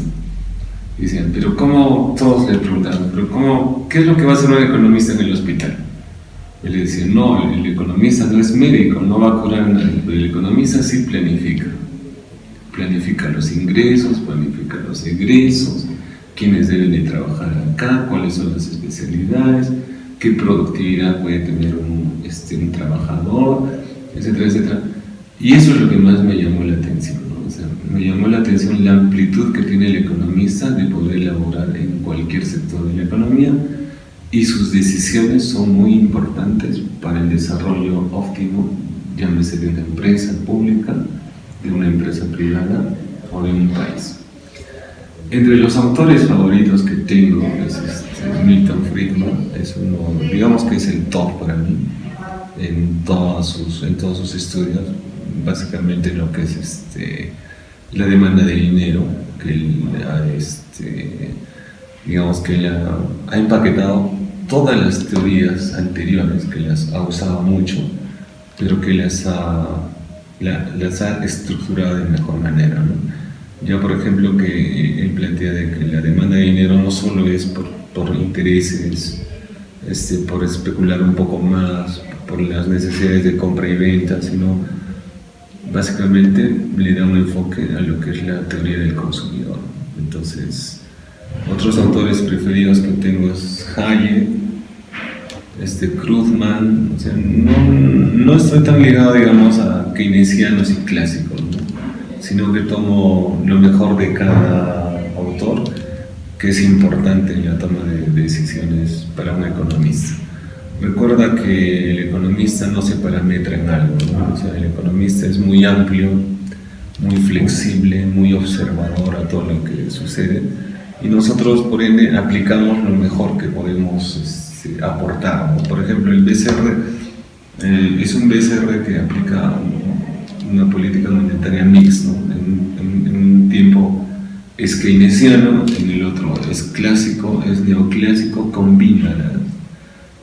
Y decían, pero ¿cómo? Todos le preguntaban, pero ¿cómo? ¿Qué es lo que va a hacer un economista en el hospital? Y le decían, no, el economista no es médico, no va a curar a nadie, pero el economista sí planifica. Planifica los ingresos, planifica los egresos, quiénes deben de trabajar acá, cuáles son las especialidades, qué productividad puede tener un trabajador, etcétera, etcétera. Y eso es lo que más me llamó la atención, ¿no? O sea, me llamó la atención la amplitud que tiene el economista de poder elaborar en cualquier sector de la economía, y sus decisiones son muy importantes para el desarrollo óptimo, llámese de una empresa pública, de una empresa privada o de un país. Entre los autores favoritos que tengo es Milton Friedman, es uno, digamos que es el top para mí en todos sus estudios, básicamente lo que es la demanda de dinero, que él digamos que él ha empaquetado todas las teorías anteriores, que las ha usado mucho, pero que las ha estructurado de mejor manera, ¿no? Ya, por ejemplo, que él plantea de que la demanda de dinero no solo es por intereses, por especular un poco más, por las necesidades de compra y venta, sino básicamente le da un enfoque a lo que es la teoría del consumidor. Entonces, otros autores preferidos que tengo es Hayek, Krugman. O sea, no estoy tan ligado, digamos, a keynesianos y clásicos, ¿no? Sino que tomo lo mejor de cada autor, que es importante en la toma de decisiones para un economista. Recuerda que el economista no se parametra en algo, ¿no? O sea, el economista es muy amplio, muy flexible, muy observador a todo lo que sucede, y nosotros, por ende, aplicamos lo mejor que podemos aportar, ¿no? Por ejemplo, el BCR es un BCR que aplica una política monetaria mixta, ¿no? En un tiempo es keynesiano, en el otro es clásico, es neoclásico, combina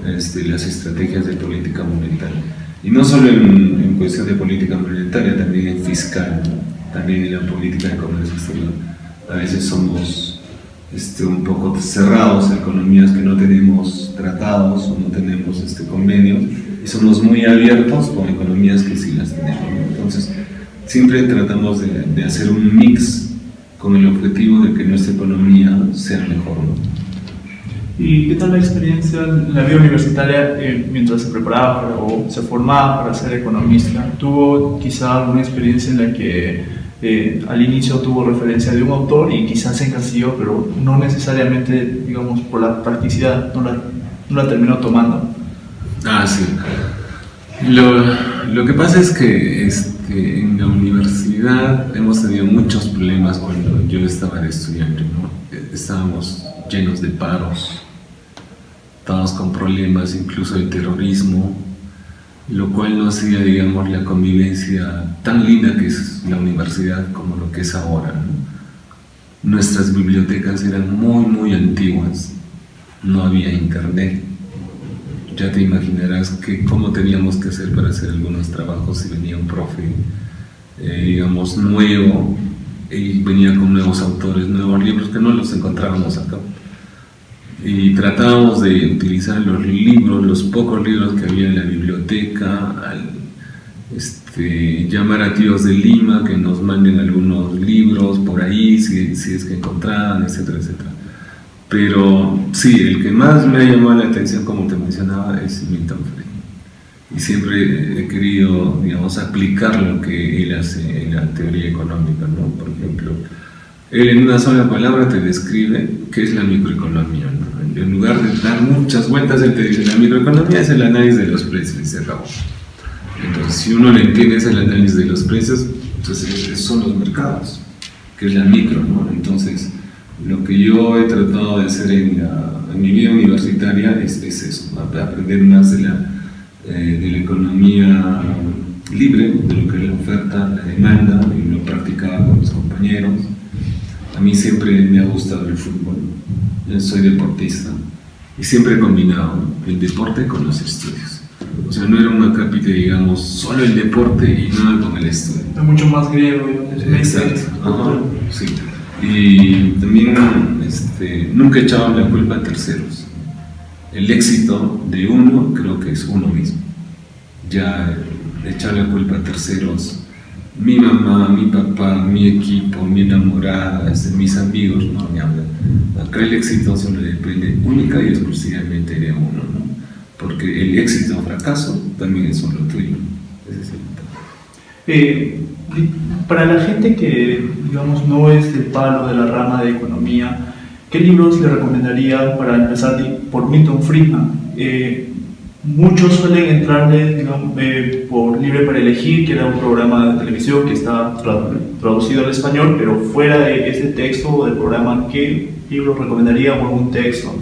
las estrategias de política monetaria. Y no solo en cuestión de política monetaria, también en fiscal, ¿no? También en la política de comercio exterior. A veces somos un poco cerrados, economías que no tenemos tratados o no tenemos convenios, y somos muy abiertos con economías que sí las tenemos, ¿no? Entonces, siempre tratamos de hacer un mix con el objetivo de que nuestra economía sea mejor, ¿no? ¿Y qué tal la experiencia en la vida universitaria mientras se preparaba o se formaba para ser economista? ¿Tuvo quizá alguna experiencia en la que al inicio tuvo referencia de un autor y quizás se encasilló, pero no necesariamente, digamos, por la practicidad no la terminó tomando? Ah, sí. Lo que pasa es que en la universidad hemos tenido muchos problemas cuando yo estaba de estudiante, ¿no? Estábamos llenos de paros, estábamos con problemas incluso de terrorismo, lo cual no hacía, digamos, la convivencia tan linda que es la universidad como lo que es ahora, ¿no? Nuestras bibliotecas eran muy, muy antiguas, no había internet. Ya te imaginarás cómo teníamos que hacer para hacer algunos trabajos si venía un profe, digamos, nuevo, y venía con nuevos autores, nuevos libros que no los encontrábamos acá. Y tratábamos de utilizar los libros, los pocos libros que había en la biblioteca, llamar a tíos de Lima que nos manden algunos libros por ahí, si es que encontraban, etcétera, etcétera. Pero sí, el que más me ha llamado la atención, como te mencionaba, es Milton Friedman. Y siempre he querido, digamos, aplicar lo que él hace en la teoría económica, ¿no? Por ejemplo, él en una sola palabra te describe qué es la microeconomía, ¿no? En lugar de dar muchas vueltas, él te dice, la microeconomía es el análisis de los precios, y se acabó. Entonces, si uno le entiende es el análisis de los precios, entonces son los mercados, que es la micro, ¿no? Entonces, lo que yo he tratado de hacer en mi vida universitaria es eso, aprender más de la economía libre, de lo que es la oferta, la demanda, y lo practicaba con mis compañeros. A mí siempre me ha gustado el fútbol, yo soy deportista, y siempre he combinado, ¿no?, el deporte con los estudios. O sea, no era una cápita, digamos, solo el deporte y nada con el estudio. Es mucho más griego. Exacto. Ajá, sí. Y también nunca he echado la culpa a terceros. El éxito de uno creo que es uno mismo. Ya echar la culpa a terceros, mi mamá, mi papá, mi equipo, mi enamorada, mis amigos, no me hablan. Acá el éxito solo depende única y exclusivamente de uno, ¿no? Porque el éxito o fracaso también es solo tuyo. Para la gente que, digamos, no es del palo de la rama de economía, ¿qué libros le recomendaría para empezar por Milton Friedman? Muchos suelen entrarle, digamos, por Libre para Elegir, que era un programa de televisión que está traducido al español, pero fuera de este texto o del programa, ¿qué libro recomendaría o algún texto?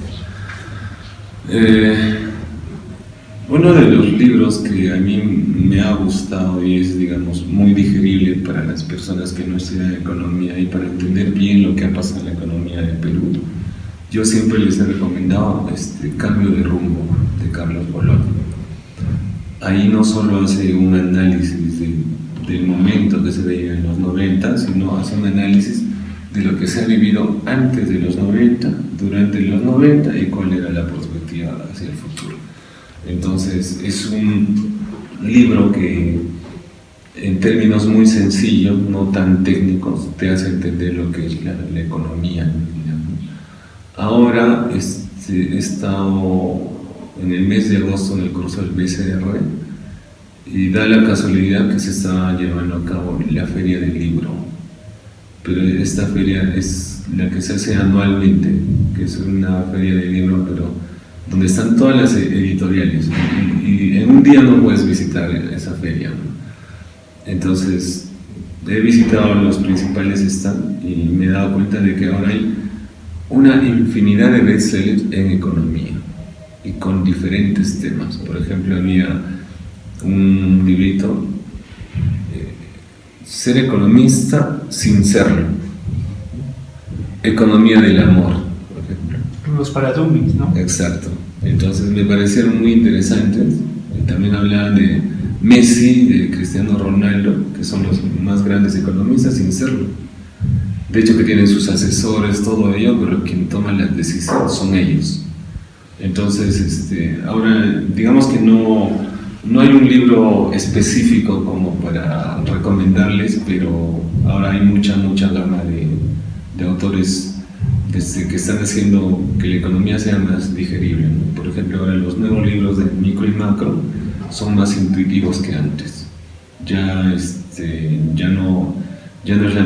Uno de los libros que a mí me ha gustado y es, digamos, muy digerible para las personas que no estudian economía y para entender bien lo que ha pasado en la economía de Perú, yo siempre les he recomendado Cambio de Rumbo, de Carlos Bolón. Ahí no solo hace un análisis del momento que se veía en los 90, sino hace un análisis de lo que se ha vivido antes de los 90, durante los 90 y cuál era la perspectiva hacia el futuro. Entonces es un libro que en términos muy sencillos, no tan técnicos, te hace entender lo que es la economía. Ahora he estado en el mes de agosto en el curso del BCR y da la casualidad que se está llevando a cabo la Feria del Libro, pero esta feria es la que se hace anualmente, que es una feria del libro, pero donde están todas las editoriales, y en un día no puedes visitar esa feria, ¿no? Entonces he visitado los principales stands y me he dado cuenta de que ahora hay una infinidad de bestsellers en economía y con diferentes temas. Por ejemplo, había un librito, Ser economista sin serlo, Economía del amor, por ejemplo. Los para dummies, ¿no? Exacto. Entonces me parecieron muy interesantes. También hablaban de Messi, de Cristiano Ronaldo, que son los más grandes economistas sin serlo. De hecho que tienen sus asesores, todo ello, pero quien toma las decisiones son ellos. Entonces, ahora digamos que no hay un libro específico como para recomendarles, pero ahora hay mucha gama de autores que están haciendo que la economía sea más digerible, ¿no? Por ejemplo, ahora los nuevos libros de micro y macro son más intuitivos que antes. Ya no es la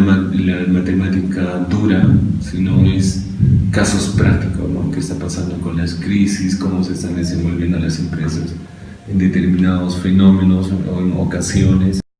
matemática dura, sino es casos prácticos, ¿no? ¿Qué está pasando con las crisis? ¿Cómo se están desenvolviendo las empresas en determinados fenómenos o en ocasiones?